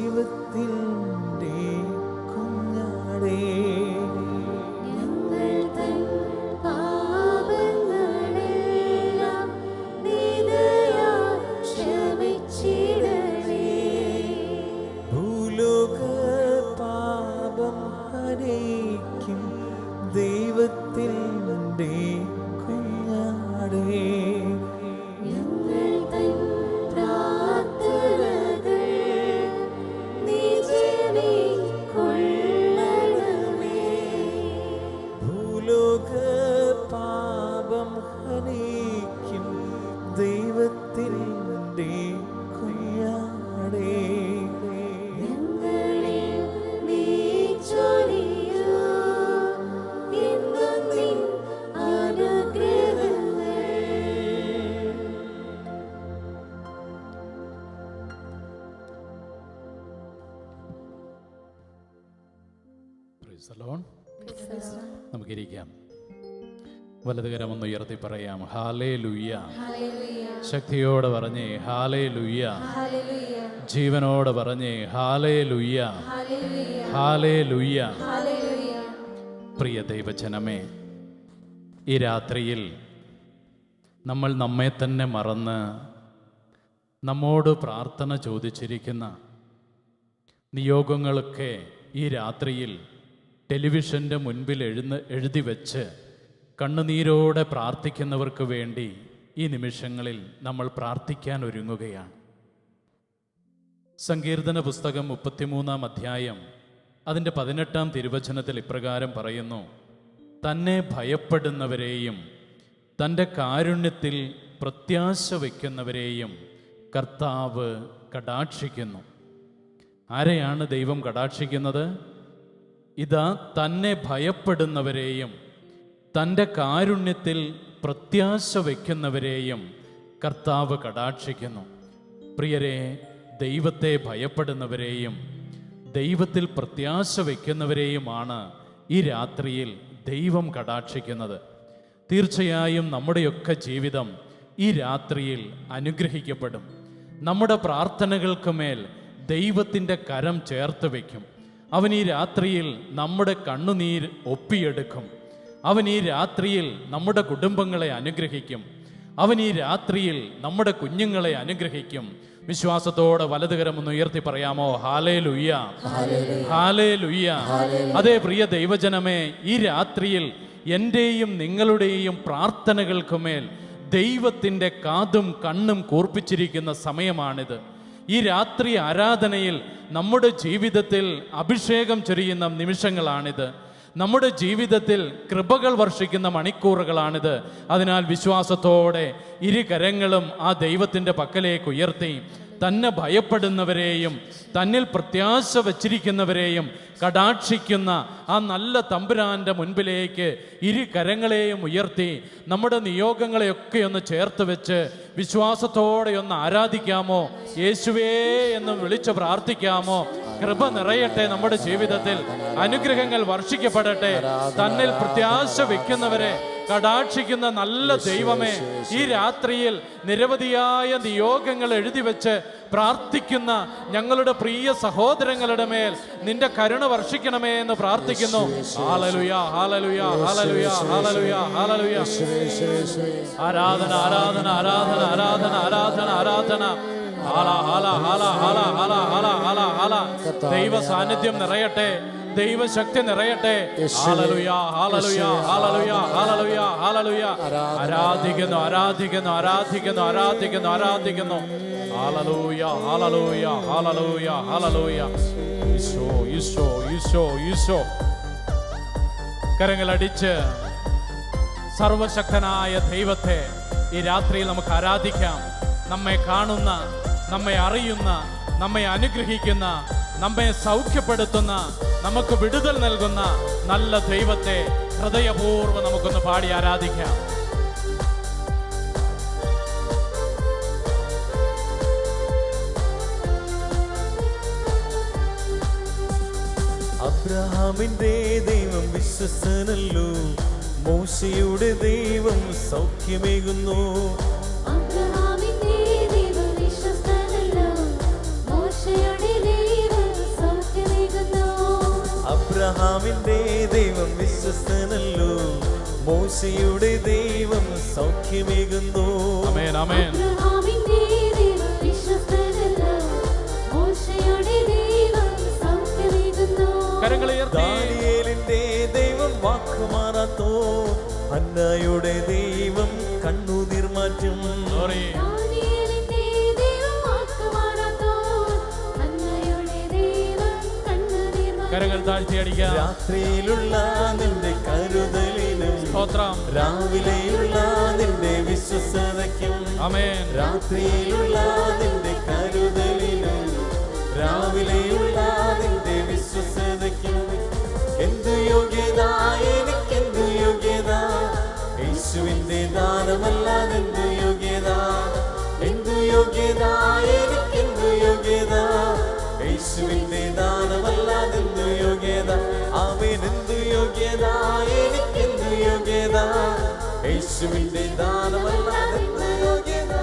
ദൈവത്തിൻ്റെ കുഞ്ഞാടേ. ഞങ്ങൾ തൻ പാപങ്ങളെല്ലാം നിനയാൽ ക്ഷമിച്ചിടണേ. ഭൂലോക പാപം ഹരിക്കും ദൈവത്തിൻ്റെ കുഞ്ഞാടേ. ഞങ്ങൾ തൻ പ്രാർത്ഥനകൾ നീ ചെവിക്കൊള്ളണമേ. ഭൂലോക പാപം ഹരിക്കും ദൈവത്തിൻ്റെ കുഞ്ഞാടേ. ഞങ്ങളിൽ നീ ചൊരിയൂ എന്നും നിൻ അനുഗ്രഹങ്ങൾ. Praise the Lord. നമുക്കിരിക്കാം. വലതുകരമൊന്ന് ഉയർത്തി പറയാം, ഹല്ലേലൂയ. ശക്തിയോടെ പറഞ്ഞേ ഹല്ലേലൂയ. ജീവനോടെ പറഞ്ഞേ ഹല്ലേലൂയ, ഹല്ലേലൂയ. പ്രിയ ദൈവജനമേ, ഈ രാത്രിയിൽ നമ്മൾ നമ്മെ തന്നെ മറന്ന് നമ്മോട് പ്രാർത്ഥന ചോദിച്ചിരിക്കുന്ന നിയോഗങ്ങളൊക്കെ ഈ രാത്രിയിൽ ടെലിവിഷൻ്റെ മുൻപിൽ എഴുതി വെച്ച് കണ്ണുനീരോടെ പ്രാർത്ഥിക്കുന്നവർക്ക് വേണ്ടി ഈ നിമിഷങ്ങളിൽ നമ്മൾ പ്രാർത്ഥിക്കാൻ ഒരുങ്ങുകയാണ്. സങ്കീർത്തന പുസ്തകം 33-ാം അധ്യായം അതിൻ്റെ 18-ാം തിരുവചനത്തിൽ ഇപ്രകാരം പറയുന്നു: തന്നെ ഭയപ്പെടുന്നവരെയും തൻ്റെ കാരുണ്യത്തിൽ പ്രത്യാശ വയ്ക്കുന്നവരെയും കർത്താവ് കടാക്ഷിക്കുന്നു. ആരെയാണ് ദൈവം കടാക്ഷിക്കുന്നത്? ഇതാ, തന്നെ ഭയപ്പെടുന്നവരെയും തൻ്റെ കാരുണ്യത്തിൽ പ്രത്യാശ വയ്ക്കുന്നവരെയും കർത്താവ് കടാക്ഷിക്കുന്നു. പ്രിയരെ, ദൈവത്തെ ഭയപ്പെടുന്നവരെയും ദൈവത്തിൽ പ്രത്യാശ വയ്ക്കുന്നവരെയുമാണ് ഈ രാത്രിയിൽ ദൈവം കടാക്ഷിക്കുന്നത്. തീർച്ചയായും നമ്മുടെയൊക്കെ ജീവിതം ഈ രാത്രിയിൽ അനുഗ്രഹിക്കപ്പെടും. നമ്മുടെ പ്രാർത്ഥനകൾക്ക് മേൽ ദൈവത്തിൻ്റെ കരം ചേർത്ത് വയ്ക്കും. അവൻ ഈ രാത്രിയിൽ നമ്മുടെ കണ്ണുനീർ ഒപ്പിയെടുക്കും. അവൻ ഈ രാത്രിയിൽ നമ്മുടെ കുടുംബങ്ങളെ അനുഗ്രഹിക്കും. അവൻ ഈ രാത്രിയിൽ നമ്മുടെ കുഞ്ഞുങ്ങളെ അനുഗ്രഹിക്കും. വിശ്വാസത്തോടെ വലതുകരമൊന്ന് ഉയർത്തി പറയാമോ? Hallelujah, hallelujah. അതേ പ്രിയ ദൈവജനമേ, ഈ രാത്രിയിൽ എൻ്റെയും നിങ്ങളുടെയും പ്രാർത്ഥനകൾക്കുമേൽ ദൈവത്തിൻ്റെ കാതും കണ്ണും കൂർപ്പിച്ചിരിക്കുന്ന സമയമാണിത്. ഈ രാത്രി ആരാധനയിൽ നമ്മുടെ ജീവിതത്തിൽ അഭിഷേകം ചൊരിയുന്ന നിമിഷങ്ങളാണിത്. നമ്മുടെ ജീവിതത്തിൽ കൃപകൾ വർഷിക്കുന്ന മണിക്കൂറുകളാണിത്. അതിനാൽ വിശ്വാസത്തോടെ ഇരു കരങ്ങളും ആ ദൈവത്തിൻ്റെ പക്കലേക്ക് ഉയർത്തി തന്നെ ഭയപ്പെടുന്നവരെയും തന്നിൽ പ്രത്യാശ വച്ചിരിക്കുന്നവരെയും കടാക്ഷിക്കുന്ന ആ നല്ല തമ്പുരാൻ്റെ മുൻപിലേക്ക് ഇരു കരങ്ങളെയും ഉയർത്തി നമ്മുടെ നിയോഗങ്ങളെയൊക്കെ ഒന്ന് ചേർത്ത് വെച്ച് വിശ്വാസത്തോടെ ഒന്ന് ആരാധിക്കാമോ? യേശുവേ എന്ന് വിളിച്ച് പ്രാർത്ഥിക്കാമോ? കൃപ നിറയട്ടെ നമ്മുടെ ജീവിതത്തിൽ, അനുഗ്രഹങ്ങൾ വർഷിക്കപ്പെടട്ടെ. തന്നിൽ പ്രത്യാശ വയ്ക്കുന്നവരെ കടാക്ഷിക്കുന്ന നല്ല ദൈവമേ, ഈ രാത്രിയിൽ നിരവധിയായ നിയോഗങ്ങൾ എഴുതി വെച്ച് പ്രാർത്ഥിക്കുന്ന ഞങ്ങളുടെ പ്രിയ സഹോദരങ്ങളുടെ മേൽ നിന്റെ കരുണ വർഷിക്കണമേ എന്ന് പ്രാർത്ഥിക്കുന്നു. ഹല്ലേലൂയ, ഹല്ലേലൂയ, ഹല്ലേലൂയ, ഹല്ലേലൂയ, ഹല്ലേലൂയ. ആരാധന, ആരാധന, ആരാധന, ആരാധന, ആരാധന, ആരാധന. ദൈവ സാന്നിധ്യം നിറയട്ടെ, ദൈവശക്തി നിറയട്ടെ. ഹല്ലേലൂയ, ഹല്ലേലൂയ, ഹല്ലേലൂയ, ഹല്ലേലൂയ, ഹല്ലേലൂയ. ആരാധിക്കുന്നു, ആരാധിക്കുന്നു, ആരാധിക്കുന്നു, ആരാധിക്കുന്നു, ആരാധിക്കുന്നു. ഹല്ലേലൂയ, ഹല്ലേലൂയ, ഹല്ലേലൂയ, ഹല്ലേലൂയ. ഈശോ, ഈശോ, ഈശോ, ഈശോ. കരങ്ങളടിച്ച് സർവശക്തനായ ദൈവത്തെ ഈ രാത്രിയിൽ നമുക്ക് ആരാധിക്കാം. നമ്മെ കാണുന്ന, നമ്മെ അറിയുന്ന, നമ്മെ അനുഗ്രഹിക്കുന്ന, നമ്മെ സൗഖ്യപ്പെടുത്തുന്ന, നമുക്ക് വിടുതൽ നൽകുന്ന നല്ല ദൈവത്തെ ഹൃദയപൂർവ്വം നമുക്കൊന്ന് പാടി ആരാധിക്കാം. അബ്രഹാമിന്റെ ദൈവം വിശ്വസ്തനല്ലോ, മോശയുടെ ദൈവം സൗഖ്യമേകുന്നു. അബ്രഹാമിന്റെ ദൈവം വിശ്വസ്തനല്ലോ, മോശയുടെ ദൈവം അബ്രഹാമിന്റെ ദൈവം വിശ്വസ്തനല്ലോ, മോശയുടെ ദൈവം സൗഖ്യമേകുന്നു. ആമേൻ ആമേൻ. അബ്രഹാമിന്റെ ദൈവം വിശ്വസ്തനല്ലോ, മോശയുടെ ദൈവം സൗഖ്യമേകുന്നു. കരങ്ങൾ ഉയർത്തി. ദാനിയേലിന്റെ ദൈവം വാക്കുമാറാത്തോ, ഹന്നായുടെ ദൈവം കണ്ണുനീർ മാറ്റും. Glory. ദാനിയേലിന്റെ ദൈവം വാക്കുമാറാത്തോൻ, ഹന്നയുടെ ദൈവം കണ്ണുനീർ മാറ്റും. കരങ്ങൾ താഴ്ത്തി അടിക്കാം. രാത്രിയിലുള്ള നിന്റെ കരുതലിനും സ്തോത്രം. രാവിലെയുള്ള നിന്റെ വിശ്വസതയ്ക്കും. ആമേൻ. രാത്രിയിലുള്ള നിന്റെ കരുതലിനും രാവിലെയുള്ള നിന്റെ വിശ്വസതയ്ക്കും. എന്തു യോഗ്യത എനിക്കെന്തു യോഗ്യത, യേശുവിന്റെ ദാനമല്ലാതെ എന്തു യോഗ്യത. എന്തു യോഗ്യത എനിക്കെന്തു യോഗ്യത, യേശുവിന്റെ ദാനമല്ലാതെ എന്തു യോഗ്യത. അവൻ എന്തു യോഗ്യത എനിക്കെന്തു യോഗ്യത, യേശുവിന്റെ ദാനമല്ലാതെ എന്തു യോഗ്യത.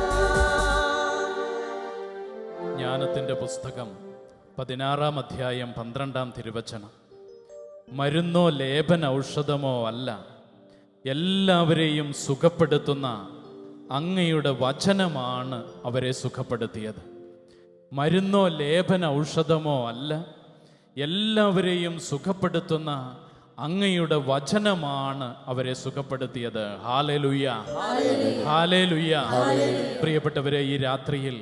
ജ്ഞാനത്തിൻ്റെ പുസ്തകം 16-ാം അധ്യായം 12-ാം തിരുവചനം. മരുന്നോ ലേപന ഔഷധമോ അല്ല, എല്ലാവരെയും സുഖപ്പെടുത്തുന്ന അങ്ങയുടെ വചനമാണ് അവരെ സുഖപ്പെടുത്തിയത്. മരുന്നോ ലേപന ഔഷധമോ അല്ല, എല്ലാവരെയും സുഖപ്പെടുത്തുന്ന അങ്ങയുടെ വചനമാണ് അവരെ സുഖപ്പെടുത്തിയത്. Hallelujah, hallelujah. പ്രിയപ്പെട്ടവരെ, ഈ രാത്രിയിൽ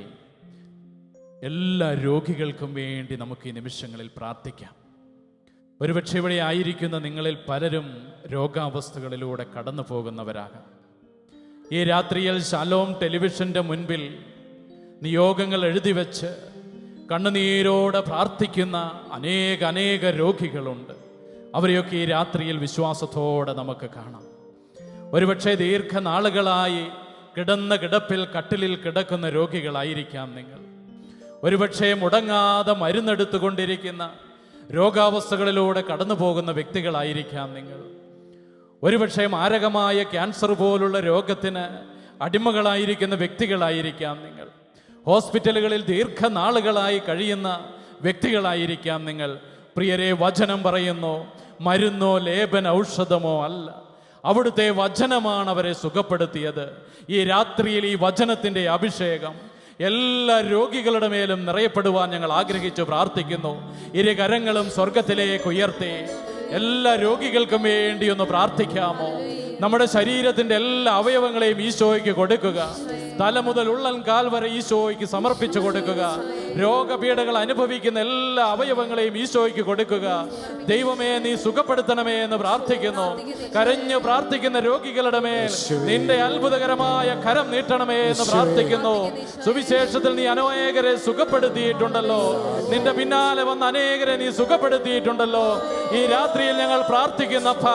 എല്ലാ രോഗികൾക്കും വേണ്ടി നമുക്ക് ഈ നിമിഷങ്ങളിൽ പ്രാർത്ഥിക്കാം. ഒരുപക്ഷെ ഇവിടെ ആയിരിക്കുന്ന നിങ്ങളിൽ പലരും രോഗാവസ്ഥകളിലൂടെ കടന്നു പോകുന്നവരാകാം. ഈ രാത്രിയിൽ ശാലോം ടെലിവിഷൻ്റെ മുൻപിൽ നിയോഗങ്ങൾ എഴുതി വെച്ച് കണ്ണുനീരോടെ പ്രാർത്ഥിക്കുന്ന അനേക രോഗികളുണ്ട്. അവരെയൊക്കെ ഈ രാത്രിയിൽ വിശ്വാസത്തോടെ നമുക്ക് കാണാം. ഒരുപക്ഷെ ദീർഘനാളുകളായി കിടന്ന കിടപ്പിൽ കട്ടിലിൽ കിടക്കുന്ന രോഗികളായിരിക്കാം നിങ്ങൾ. ഒരുപക്ഷെ മുടങ്ങാതെ മരുന്നെടുത്തുകൊണ്ടിരിക്കുന്ന രോഗാവസ്ഥകളിലൂടെ കടന്നു പോകുന്ന വ്യക്തികളായിരിക്കാം നിങ്ങൾ. ഒരുപക്ഷെ മാരകമായ ക്യാൻസർ പോലുള്ള രോഗത്തിന് അടിമകളായിരിക്കുന്ന വ്യക്തികളായിരിക്കാം നിങ്ങൾ. ഹോസ്പിറ്റലുകളിൽ ദീർഘനാളുകളായി കഴിയുന്ന വ്യക്തികളായിരിക്കാം നിങ്ങൾ. പ്രിയരെ, വചനം പറയുന്നു, മരുന്നോ ലേപന ഔഷധമോ അല്ല, അവിടുത്തെ വചനമാണ് അവരെ സുഖപ്പെടുത്തിയത്. ഈ രാത്രിയിൽ ഈ വചനത്തിൻ്റെ അഭിഷേകം എല്ലാ രോഗികളുടെ മേലും നിറയപ്പെടുവാൻ ഞങ്ങൾ ആഗ്രഹിച്ചു പ്രാർത്ഥിക്കുന്നു. ഇരു കരങ്ങളും സ്വർഗത്തിലേക്ക് ഉയർത്തി എല്ലാ രോഗികൾക്കും വേണ്ടി ഒന്ന് പ്രാർത്ഥിക്കാമോ? നമ്മുടെ ശരീരത്തിൻ്റെ എല്ലാ അവയവങ്ങളെയും ഈശോയ്ക്ക് കൊടുക്കുക. തല മുതൽ ഉള്ളൻകാൽ വരെ ഈശോയ്ക്ക് സമർപ്പിച്ചു കൊടുക്കുക. രോഗപീഠകൾ അനുഭവിക്കുന്ന എല്ലാ അവയവങ്ങളെയും ഈശോയ്ക്ക് കൊടുക്കുക. ദൈവമേ, നീ സുഖപ്പെടുത്തണമേ എന്ന് പ്രാർത്ഥിക്കുന്നു. കരഞ്ഞു പ്രാർത്ഥിക്കുന്ന രോഗികളുടെ മേൽ നിന്റെ അത്ഭുതകരമായ കരം നീട്ടണമേ എന്ന് പ്രാർത്ഥിക്കുന്നു. സുവിശേഷത്തിൽ നീ അനേകരെ സുഖപ്പെടുത്തിയിട്ടുണ്ടല്ലോ. നിന്റെ പിന്നാലെ വന്ന അനേകരെ നീ സുഖപ്പെടുത്തിയിട്ടുണ്ടല്ലോ. ഈ രാത്രിയിൽ ഞങ്ങൾ പ്രാർത്ഥിക്കുന്നപ്പ,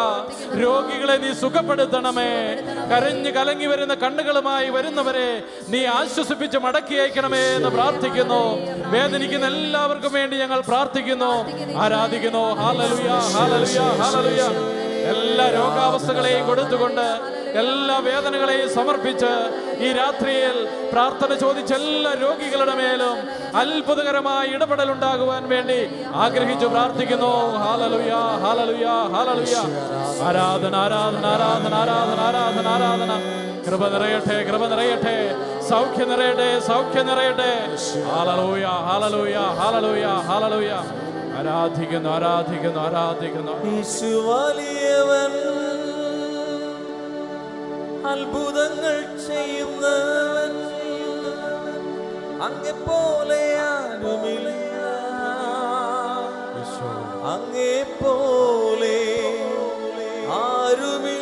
രോഗികളെ നീ സുഖപ്പെടുത്തണമേ. കരഞ്ഞു കലങ്ങി വരുന്ന കണ്ണുകളുമായി വരുന്നവരെ നീ ആശ്വസിപ്പിച്ച് മടക്കി അയക്കണമേ എന്ന് പ്രാർത്ഥിക്കുന്നു. വേദനിക്കുന്ന എല്ലാവർക്കും വേണ്ടി ഞങ്ങൾ പ്രാർത്ഥിക്കുന്നു, ആരാധിക്കുന്നു. ഹല്ലേലൂയ, ഹല്ലേലൂയ, ഹല്ലേലൂയ. എല്ലാ രോഗാവസ്ഥകളെയും കൊടുത്തുകൊണ്ട് എല്ലാ വേദനകളെയും സമർപ്പിച്ച് ഈ രാത്രിയിൽ പ്രാർത്ഥന ചോദിച്ച എല്ലാ രോഗികളുടെ മേലും അത്ഭുതകരമായ ഇടപെടൽ ഉണ്ടാകുവാൻ വേണ്ടി ആഗ്രഹിച്ചു പ്രാർത്ഥിക്കുന്നു. ഹല്ലേലൂയ, ഹല്ലേലൂയ, ഹല്ലേലൂയ. ആരാധന, ആരാധന, ആരാധന, ആരാധന, ആരാധന, ആരാധന. കൃപ നിറയട്ടെ, കൃപ നിറയട്ടെ, സൗഖ്യം നിറയട്ടെ, സൗഖ്യം നിറയട്ടെ. ഹല്ലേലൂയ, ഹല്ലേലൂയ, ഹല്ലേലൂയ, ഹല്ലേലൂയ. ആരാധിക്കുന്നു, ആരാധിക്കുന്നു, ആരാധിക്കുന്നു. യേശു വലിയവൻ, അത്ഭുതങ്ങൾ ചെയ്യുന്നവൻ, അങ്ങെപ്പോലെ ആരുമില്ല, അങ്ങെപ്പോലെ ആരുമില്ല.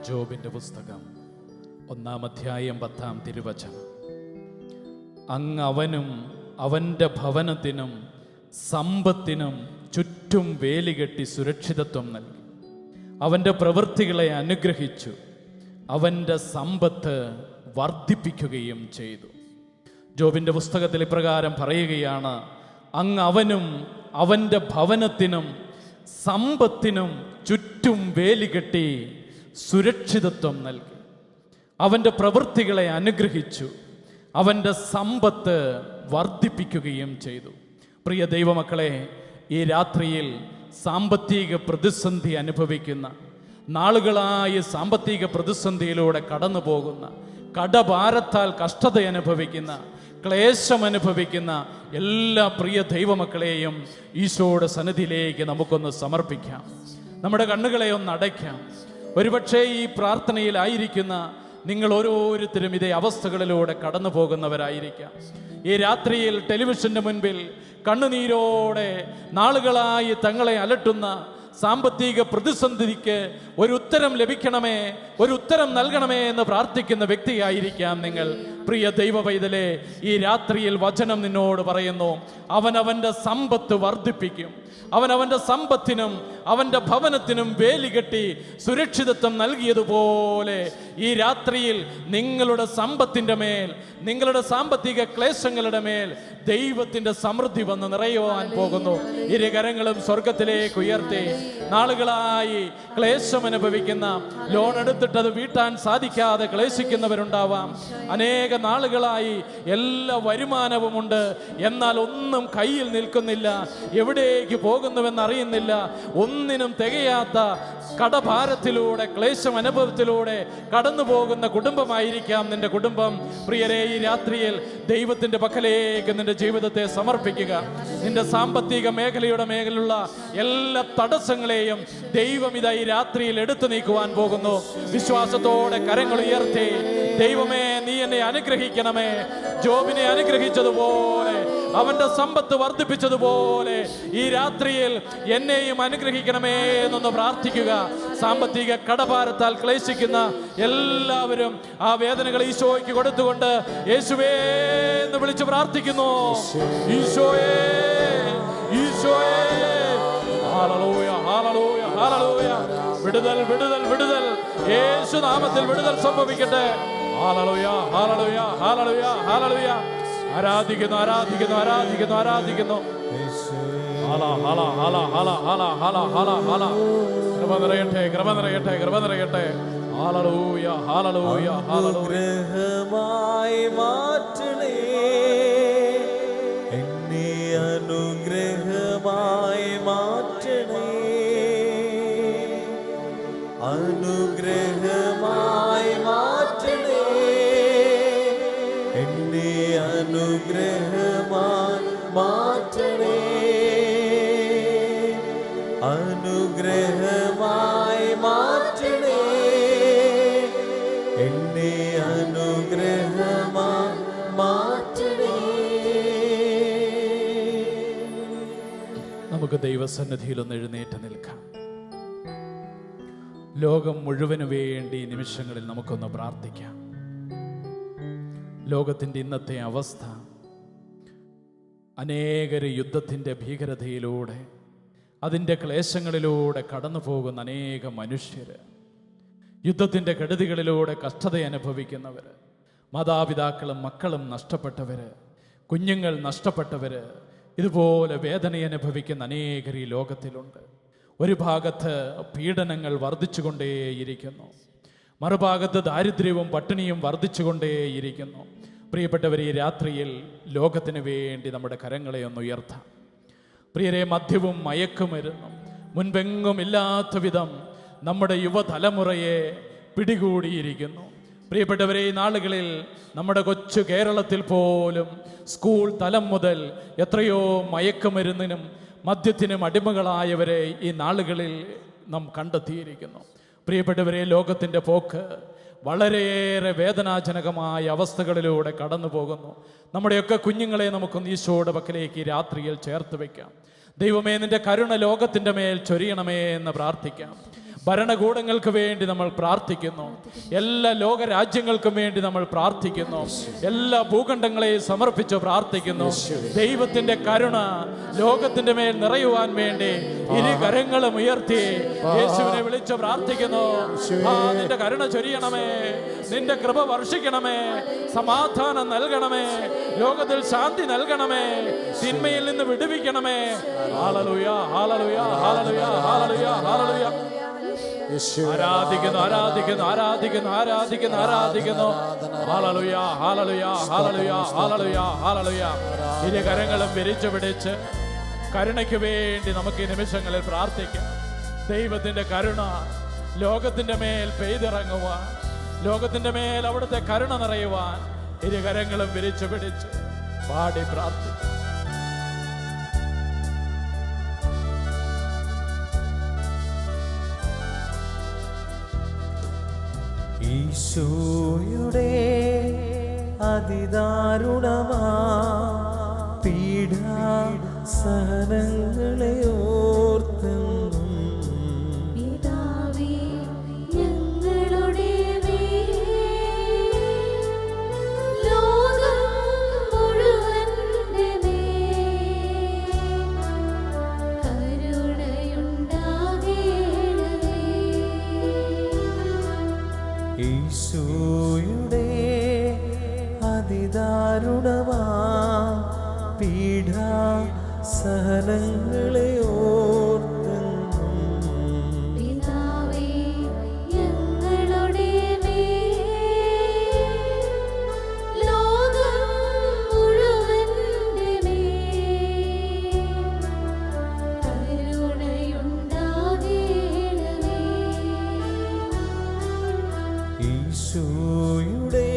ജോബിന്റെ പുസ്തകം 1-ാം അധ്യായം 10-ാം തിരുവചനം. അങ്ങ് അവനും അവൻ്റെ ഭവനത്തിനും സമ്പത്തിനും ചുറ്റും വേലികെട്ടി സുരക്ഷിതത്വം നൽകി. അവൻ്റെ പ്രവൃത്തികളെ അനുഗ്രഹിച്ചു. അവൻ്റെ സമ്പത്ത് വർദ്ധിപ്പിക്കുകയും ചെയ്തു. ജോബിൻ്റെ പുസ്തകത്തിൽ ഇപ്രകാരം പറയുകയാണ്, അങ്ങ് അവനും അവൻ്റെ ഭവനത്തിനും സമ്പത്തിനും ചുറ്റും വേലി കെട്ടി സുരക്ഷിതത്വം നൽകി. അവൻ്റെ പ്രവൃത്തികളെ അനുഗ്രഹിച്ചു, അവൻ്റെ സമ്പത്ത് വർദ്ധിപ്പിക്കുകയും ചെയ്തു. പ്രിയ ദൈവമക്കളെ, ഈ രാത്രിയിൽ സാമ്പത്തിക പ്രതിസന്ധി അനുഭവിക്കുന്ന, നാളുകളായി സാമ്പത്തിക പ്രതിസന്ധിയിലൂടെ കടന്നു പോകുന്ന, കടഭാരത്താൽ കഷ്ടത അനുഭവിക്കുന്ന, ക്ലേശം അനുഭവിക്കുന്ന എല്ലാ പ്രിയ ദൈവമക്കളെയും ഈശോയുടെ സന്നിധിയിലേക്ക് നമുക്കൊന്ന് സമർപ്പിക്കാം. നമ്മുടെ കണ്ണുകളെ ഒന്ന് അടയ്ക്കാം. ഒരുപക്ഷെ ഈ പ്രാർത്ഥനയിലായിരിക്കുന്ന നിങ്ങൾ ഓരോരുത്തരും ഇതേ അവസ്ഥകളിലൂടെ കടന്നു പോകുന്നവരായിരിക്കാം. ഈ രാത്രിയിൽ ടെലിവിഷന്റെ മുൻപിൽ കണ്ണുനീരോടെ നാളുകളായി തങ്ങളെ അലട്ടുന്ന സാമ്പത്തിക പ്രതിസന്ധിക്ക് ഒരു ഉത്തരം ലഭിക്കണമേ, ഒരു ഉത്തരം നൽകണമേ എന്ന് പ്രാർത്ഥിക്കുന്ന വ്യക്തിയായിരിക്കാം നിങ്ങൾ. പ്രിയ ദൈവ പൈതലേ, ഈ രാത്രിയിൽ വചനം നിന്നോട് പറയുന്നു, അവനവൻ്റെ സമ്പത്ത് വർദ്ധിപ്പിക്കും. അവനവൻ്റെ സമ്പത്തിനും അവൻ്റെ ഭവനത്തിനും വേലി കെട്ടി സുരക്ഷിതത്വം നൽകിയതുപോലെ ഈ രാത്രിയിൽ നിങ്ങളുടെ സമ്പത്തിൻ്റെ മേൽ, നിങ്ങളുടെ സാമ്പത്തിക ക്ലേശങ്ങളുടെ മേൽ ദൈവത്തിൻ്റെ സമൃദ്ധി വന്ന് നിറയുവാൻ പോകുന്നു. ഇരുകരങ്ങളും സ്വർഗത്തിലേക്ക് ഉയർത്തി, നാളുകളായി ക്ലേശം അനുഭവിക്കുന്ന, ലോൺ എടുത്തിട്ടത് വീട്ടാൻ സാധിക്കാതെ ക്ലേശിക്കുന്നവരുണ്ടാവാം. അനേക നാളുകളായി എല്ലാ വരുമാനവുമുണ്ട്, എന്നാൽ ഒന്നും കയ്യിൽ നിൽക്കുന്നില്ല, എവിടേക്ക് പോകുന്നുവെന്ന് അറിയുന്നില്ല. ഒന്നിനും തികയാത്ത കടഭാരത്തിലൂടെ, ക്ലേശം അനുഭവത്തിലൂടെ കടന്നു പോകുന്ന കുടുംബമായിരിക്കാം നിന്റെ കുടുംബം. പ്രിയരെ, ഈ രാത്രിയിൽ ദൈവത്തിന്റെ പക്കലേക്ക് നിന്റെ ജീവിതത്തെ സമർപ്പിക്കുക. നിന്റെ സാമ്പത്തിക മേഖലയുള്ള എല്ലാ തടസ്സങ്ങളെയും ദൈവം ഇതാ ഈ രാത്രിയിൽ എടുത്തു നീക്കുവാൻ പോകുന്നു. വിശ്വാസത്തോടെ കരങ്ങൾ ഉയർത്തി, ദൈവമേ നീ എന്നെ അനുഗ്രഹിക്കണമേ. ജോബിനെ അനുഗ്രഹിച്ചതുപോലെ, അവന്റെ സമ്പത്ത് വർദ്ധിപ്പിച്ചതുപോലെ ഈ രാത്രിയിൽ എന്നെയും അനുഗ്രഹിക്കണമേ എന്നൊന്ന് പ്രാർത്ഥിക്കുക. സാമ്പത്തിക കടഭാരത്താൽ ക്ലേശിക്കുന്ന എല്ലാവരും ആ വേദനകൾ ഈശോയ്ക്ക് കൊടുത്തുകൊണ്ട് യേശുവേ എന്ന് വിളിച്ച് പ്രാർത്ഥിക്കുന്നു. ഈശോയേ, ഈശോയേ, ഹല്ലേലൂയ, ഹല്ലേലൂയ, ഹല്ലേലൂയ. വിടുതൽ, വിടുതൽ, വിടുതൽ, യേശു നാമത്തിൽ വിടുതൽ സംഭവിക്കട്ടെ. ഹല്ലേലൂയ, ഹല്ലേലൂയ, ഹല്ലേലൂയ, ഹല്ലേലൂയ. ആരാധിക്കുന്നു, ആരാധിക്കുന്നു, ആരാധിക്കുന്നു, ആരാധിക്കുന്നു. കൃപ നിറയട്ടെ, കൃപ നിറയട്ടെ, കൃപ നിറയട്ടെ. ഹല്ലേലൂയ, ഹല്ലേലൂയ, ഹല്ലേലൂയ. അനുഗ്രഹമായി മാറ്റണേ എന്നെ, അനുഗ്രഹമായി മാറ്റണേ, അനുഗ്രഹമായി മാറ്റണേ എന്നെ, അനുഗ്രഹമായി മാറ്റണേ, അനുഗ്രഹമായി മാറ്റണേ എന്നെ, അനുഗ്രഹമായി മാറ്റണേ. നമുക്ക് ദൈവസന്നിധിയിൽ ഒന്ന് എഴുന്നേറ്റ് നിൽക്കാം. ലോകം മുഴുവനു വേണ്ടി നിമിഷങ്ങളിൽ നമുക്കൊന്ന് പ്രാർത്ഥിക്കാം. ലോകത്തിൻ്റെ ഇന്നത്തെ അവസ്ഥ, അനേകര് യുദ്ധത്തിൻ്റെ ഭീകരതയിലൂടെ, അതിൻ്റെ ക്ലേശങ്ങളിലൂടെ കടന്നു പോകുന്ന അനേക മനുഷ്യര്, യുദ്ധത്തിൻ്റെ കെടുതികളിലൂടെ കഷ്ടത അനുഭവിക്കുന്നവർ, മാതാപിതാക്കളും മക്കളും നഷ്ടപ്പെട്ടവര്, കുഞ്ഞുങ്ങൾ നഷ്ടപ്പെട്ടവര്, ഇതുപോലെ വേദന അനുഭവിക്കുന്ന അനേകർ ഈ ലോകത്തിലുണ്ട്. ഒരു ഭാഗത്ത് പീഡനങ്ങൾ വർദ്ധിച്ചുകൊണ്ടേയിരിക്കുന്നു, മറുഭാഗത്ത് ദാരിദ്ര്യവും പട്ടിണിയും വർദ്ധിച്ചുകൊണ്ടേയിരിക്കുന്നു. പ്രിയപ്പെട്ടവർ, ഈ രാത്രിയിൽ ലോകത്തിന് വേണ്ടി നമ്മുടെ കരങ്ങളെ ഒന്ന് ഉയർത്താം. പ്രിയരെ, മദ്യവും മയക്കുമരുന്നും മുൻപെങ്ങും ഇല്ലാത്ത വിധം നമ്മുടെ യുവതലമുറയെ പിടികൂടിയിരിക്കുന്നു. പ്രിയപ്പെട്ടവരെ, ഈ നാളുകളിൽ നമ്മുടെ കൊച്ചു കേരളത്തിൽ പോലും സ്കൂൾ തലം മുതൽ എത്രയോ മയക്കുമരുന്നിനും മദ്യത്തിനും അടിമകളായവരെ ഈ നാളുകളിൽ നാം കണ്ടെത്തിയിരിക്കുന്നു. പ്രിയപ്പെട്ടവരെ, ലോകത്തിൻ്റെ പോക്ക് വളരെയേറെ വേദനാജനകമായ അവസ്ഥകളിലൂടെ കടന്നു പോകുന്നു. നമ്മുടെയൊക്കെ കുഞ്ഞുങ്ങളെ നമുക്കൊന്ന് ഈശോയുടെ പക്കലേക്ക് ഈ രാത്രിയിൽ ചേർത്ത് വയ്ക്കാം. ദൈവമേ, നിന്റെ കരുണ ലോകത്തിൻ്റെ മേൽ ചൊരിയണമേ എന്ന് പ്രാർത്ഥിക്കാം. ഭരണകൂടങ്ങൾക്ക് വേണ്ടി നമ്മൾ പ്രാർത്ഥിക്കുന്നു. എല്ലാ ലോകരാജ്യങ്ങൾക്കും വേണ്ടി നമ്മൾ പ്രാർത്ഥിക്കുന്നു. എല്ലാ ഭൂഖണ്ഡങ്ങളെയും സമർപ്പിച്ച് പ്രാർത്ഥിക്കുന്നു. ദൈവത്തിന്റെ കരുണ ലോകത്തിന്റെ മേൽ നിറയുവാൻ വേണ്ടി ഇരു കരങ്ങളും ഉയർത്തി യേശുവിനെ വിളിച്ച് പ്രാർത്ഥിക്കുന്നു. നിന്റെ കരുണ ചൊരിയണമേ, നിന്റെ കൃപ വർഷിക്കണമേ, സമാധാനം നൽകണമേ, ലോകത്തിൽ ശാന്തി നൽകണമേ, തിന്മയിൽ നിന്ന് വിടുവിക്കണമേ. ഹല്ലേലൂയ, ഹല്ലേലൂയ, ഹല്ലേലൂയ, ഹല്ലേലൂയ, ഹല്ലേലൂയ. ആരാധിക്കുന്നു, ആരാധിക്കുന്നു, ആരാധിക്കുന്നു, ആരാധിക്കുന്നു, ആരാധിക്കുന്നു. ഹല്ലേലൂയ, ഹല്ലേലൂയ, ഹല്ലേലൂയ, ഹല്ലേലൂയ, ഹല്ലേലൂയ. ഇരു കരങ്ങളും വിരിച്ചു പിടിച്ച് കരുണയ്ക്ക് വേണ്ടി നമുക്ക് ഈ നിമിഷങ്ങളിൽ പ്രാർത്ഥിക്കാം. ദൈവത്തിന്റെ കരുണ ലോകത്തിന്റെ മേൽ പെയ്തിറങ്ങുവാൻ, ലോകത്തിന്റെ മേൽ അവിടുത്തെ കരുണ നിറയുവാൻ ഇരു കരങ്ങളും വിരിച്ചു പിടിച്ച് പാടി പ്രാർത്ഥിക്കും. ഈശോയുടെ അതിദാരുണമാ പീഡാസഹനങ്ങളെ ഓർത്തെന്നും പിതാവേ ഞങ്ങളുടെ മേൽ ലോകം മുഴുവന്റെ മേൽ കരുണയുണ്ടാകേണമേ. ഈശോയുടെ അതിദാരുണമാ പീഡാസഹനങ്ങളെ ഓർത്തെന്നും പിതാവേ ഞങ്ങളുടെ മേൽ ലോകം മുഴുവന്റെ മേൽ കരുണയുണ്ടാകേണമേ. ഈശോയുടെ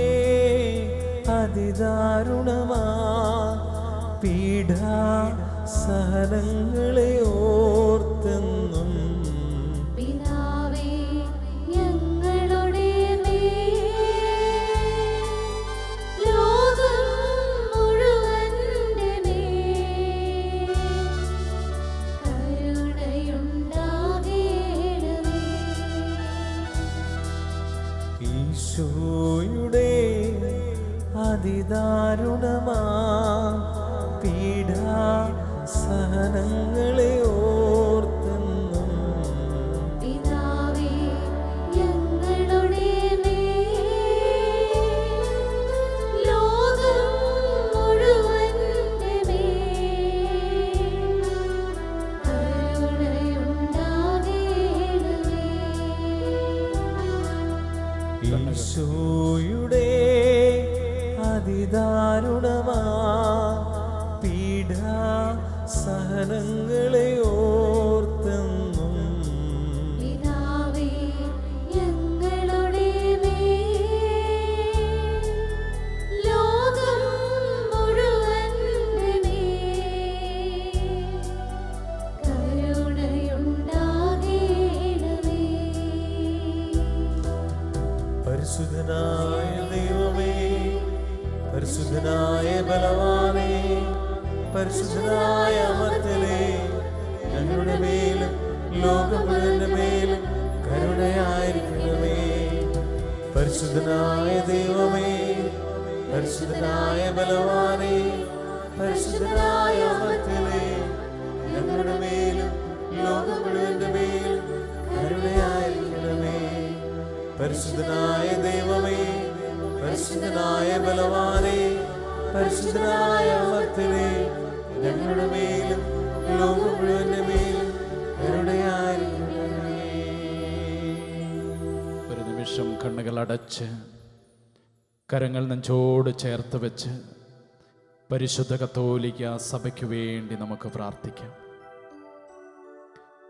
അതിദാരുണമാ പീഡാസഹനങ്ങളെ ഓർത്തെന്നും പിതാവേ ഞങ്ങളുടെ മേൽ ലോകം മുഴുവന്റെ മേൽ കരുണയുണ്ടാകേണമേ. ഈശോയുടെ അതിദാരുണമാ പീഡാസഹനങ്ങളെ ഓർത്തെന്നും പിതാവേ ഞങ്ങളുടെ മേൽ ലോകം മുഴുവന്റെ മേൽ കരുണയുണ്ടാകേണമേ. ഈശോയുടെ അതിദാരുണമാ പീഡാസഹനങ്ങളെ ഓർത്തെന്നും പിതാവേ ഞങ്ങളുടെ മേൽ ലോകം മുഴുവന്റെ മേൽ കരുണയുണ്ടാകേണമേ. പരിശുദ്ധനായ ദൈവമേ, പരിശുദ്ധനായ ബലവാനേ, പരിശുദ്ധനായ അമർത്തനേ, ഞങ്ങളുടെ മേലും ലോകം മുഴുവന്റെ മേലും കരുണയായിരിക്കണമേ. പരിശുദ്ധനായ ദൈവമേ, പരിശുദ്ധനായ ബലവാനേ, പരിശുദ്ധനായ അമർത്തനേ, ഞങ്ങളുടെ മേലും ലോകം മുഴുവന്റെ മേലും കരുണയായിരിക്കണമേ. പരിശുദ്ധനായ ദൈവമേ, പരിശുദ്ധനായ ബലവാനേ, പരിശുദ്ധനായ അമർത്തനേ, ഞങ്ങളുടെ മേലും ലോകം മുഴുവന്റെ മേലും കരുണയായിരിക്കണമേ. ഒരു നിമിഷം കണ്ണുകൾ അടച്ച് കരങ്ങൾ നെഞ്ചോട് ചേർത്ത് വെച്ച് പരിശുദ്ധ കത്തോലിക്ക സഭയ്ക്ക് വേണ്ടി നമുക്ക് പ്രാർത്ഥിക്കാം.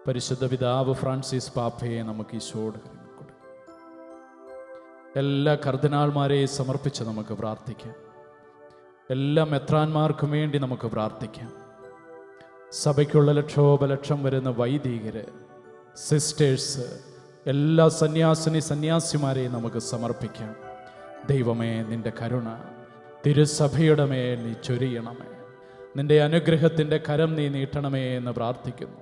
പരിശുദ്ധ പിതാവ് ഫ്രാൻസിസ് പാപ്പയെ നമുക്ക് ഈശോട് കൊടുക്കാം. എല്ലാ കർദിനാൾമാരെയും സമർപ്പിച്ച് നമുക്ക് പ്രാർത്ഥിക്കാം. എല്ലാ മെത്രാന്മാർക്കും വേണ്ടി നമുക്ക് പ്രാർത്ഥിക്കാം. സഭയ്ക്കുള്ള ലക്ഷോപലക്ഷം വരുന്ന വൈദികര്, സിസ്റ്റേഴ്സ്, എല്ലാ സന്യാസിമാരെയും നമുക്ക് സമർപ്പിക്കാം. ദൈവമേ, നിന്റെ കരുണ തിരുസഭയുടെ മേൽ നീ ചൊരിയണമേ. നിന്റെ അനുഗ്രഹത്തിൻ്റെ കരം നീ നീട്ടണമേ എന്ന് പ്രാർത്ഥിക്കുന്നു.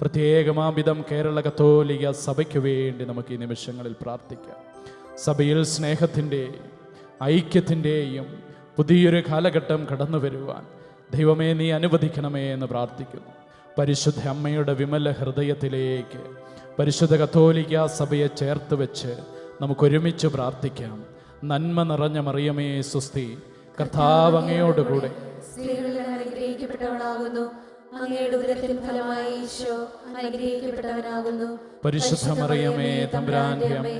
പ്രത്യേകമാവിധം കേരള കത്തോലിക്ക സഭയ്ക്ക് വേണ്ടി നമുക്ക് ഈ നിമിഷങ്ങളിൽ പ്രാർത്ഥിക്കാം. സഭയിൽ സ്നേഹത്തിൻ്റെയും ഐക്യത്തിൻ്റെയും പുതിയൊരു കാലഘട്ടം കടന്നു വരുവാൻ ദൈവമേ നീ അനുവദിക്കണമേ എന്ന് പ്രാർത്ഥിക്കുന്നു. പരിശുദ്ധ അമ്മയുടെ വിമല ഹൃദയത്തിലേക്ക് പരിശുദ്ധ കത്തോലിക്ക സഭയെ ചേർത്ത് വെച്ച് നമുക്കൊരുമിച്ച് പ്രാർത്ഥിക്കാം. നന്മ നിറഞ്ഞ മറിയമേ സുസ്തി, കർത്താവ് അങ്ങയോടുകൂടെ സ്ത്രീകളിൽ അനുഗ്രഹിക്കപ്പെട്ടവളാകുന്നു. അങ്ങയുടെ ഉദരത്തിൻ ഫലമായി ഈശോ അനുഗ്രഹിക്കപ്പെട്ടവനാകുന്നു. പരിശുദ്ധ മറിയമേ തമ്പുരാന്റെ അമ്മേ,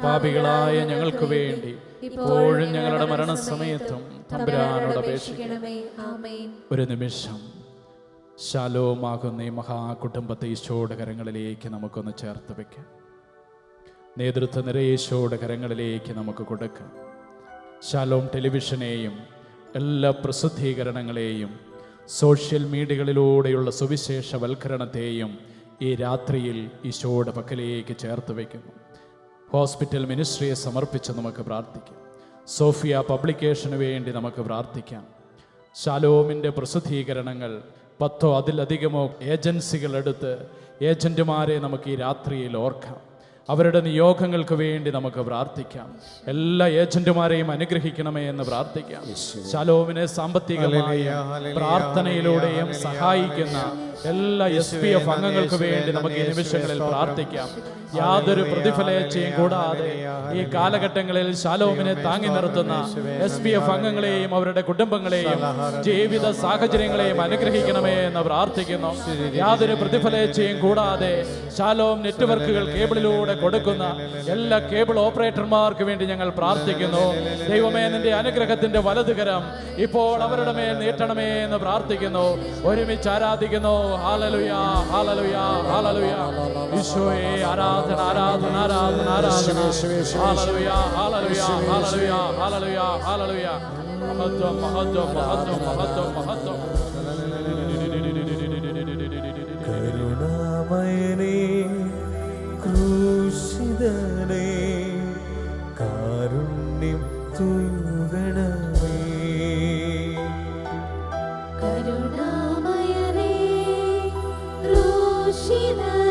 പാപികളായ ഞങ്ങൾക്ക് വേണ്ടി ഇപ്പോഴും ഞങ്ങളുടെ മരണസമയത്തും തമ്പുരാനോട് അപേക്ഷിക്കണമേ. ആമേൻ. ഒരു നിമിഷം ശാലോമാകുന്ന ഈ മഹാകുടുംബത്തെ ഈശോയുടെ കരങ്ങളിലേക്ക് നമുക്കൊന്ന് ചേർത്ത് വയ്ക്കാം. നേതൃത്വ നിര ഈശോയുടെ കരങ്ങളിലേക്ക് നമുക്ക് കൊടുക്കാം. ശാലോം ടെലിവിഷനെയും എല്ലാ പ്രസിദ്ധീകരണങ്ങളെയും സോഷ്യൽ മീഡിയകളിലൂടെയുള്ള സുവിശേഷവൽക്കരണത്തെയും ഈ രാത്രിയിൽ ഈശോയുടെ പക്കലേക്ക് ചേർത്ത് വയ്ക്കുന്നു. ഹോസ്പിറ്റൽ മിനിസ്ട്രിയെ സമർപ്പിച്ച് നമുക്ക് പ്രാർത്ഥിക്കാം. സോഫിയ പബ്ലിക്കേഷന് വേണ്ടി നമുക്ക് പ്രാർത്ഥിക്കാം. ശാലോമിൻ്റെ പ്രസിദ്ധീകരണങ്ങൾ 10 അതിലധികമോ ഏജൻസികളെടുത്ത് ഏജന്റുമാരെ നമുക്ക് ഈ രാത്രിയിൽ ഓർക്കാം. അവരുടെ നിയോഗങ്ങൾക്ക് വേണ്ടി നമുക്ക് പ്രാർത്ഥിക്കാം. എല്ലാ ഏജന്റുമാരെയും അനുഗ്രഹിക്കണമേ എന്ന് പ്രാർത്ഥിക്കാം. ശാലോമിനെ സാമ്പത്തികമായി പ്രാർത്ഥനയിലൂടെയും സഹായിക്കുന്ന എല്ലാ SPF അംഗങ്ങൾക്ക് വേണ്ടി നമുക്ക് ഈ നിമിഷങ്ങളിൽ പ്രാർത്ഥിക്കാം. യാതൊരു പ്രതിഫലേച്ഛയും കൂടാതെ ഈ കാലഘട്ടങ്ങളിൽ ശാലോമിനെ താങ്ങി നിർത്തുന്ന SPF അംഗങ്ങളെയും അവരുടെ കുടുംബങ്ങളെയും ജീവിത സാഹചര്യങ്ങളെയും അനുഗ്രഹിക്കണമേ എന്ന് പ്രാർത്ഥിക്കുന്നു. യാതൊരു പ്രതിഫലേച്ഛയും കൂടാതെ ശാലോം നെറ്റ്വർക്കുകൾ കേബിളിലൂടെ കൊടുക്കുന്ന എല്ലാ കേബിൾ ഓപ്പറേറ്റർമാർക്ക് വേണ്ടി ഞങ്ങൾ പ്രാർത്ഥിക്കുന്നു. ദൈവമേ, നിന്റെ അനുഗ്രഹത്തിന്റെ വലതുകരം ഇപ്പോൾ അവരുടെ മേൽ നീട്ടണമേ എന്ന് പ്രാർത്ഥിക്കുന്നു. ഒരുമിച്ച് ആരാധിക്കുന്നു. ഹല്ലേലൂയ, ഹല്ലേലൂയ, ഹല്ലേലൂയ. ഈശോയെ ആരാധന, ആരാധന, ആരാധന, ആരാധന. ഹല്ലേലൂയ, ഹല്ലേലൂയ, ഹല്ലേലൂയ, ഹല്ലേലൂയ, ഹല്ലേലൂയ. മഹത്വം, മഹത്വം, മഹത്വം, മഹത്വം, മഹത്വം. കരുണാമയനേ ക്രൂശിതനേ കാരുണ്യം തൂകണമേ. കരുണാമയനേ ക്രൂശിതനേ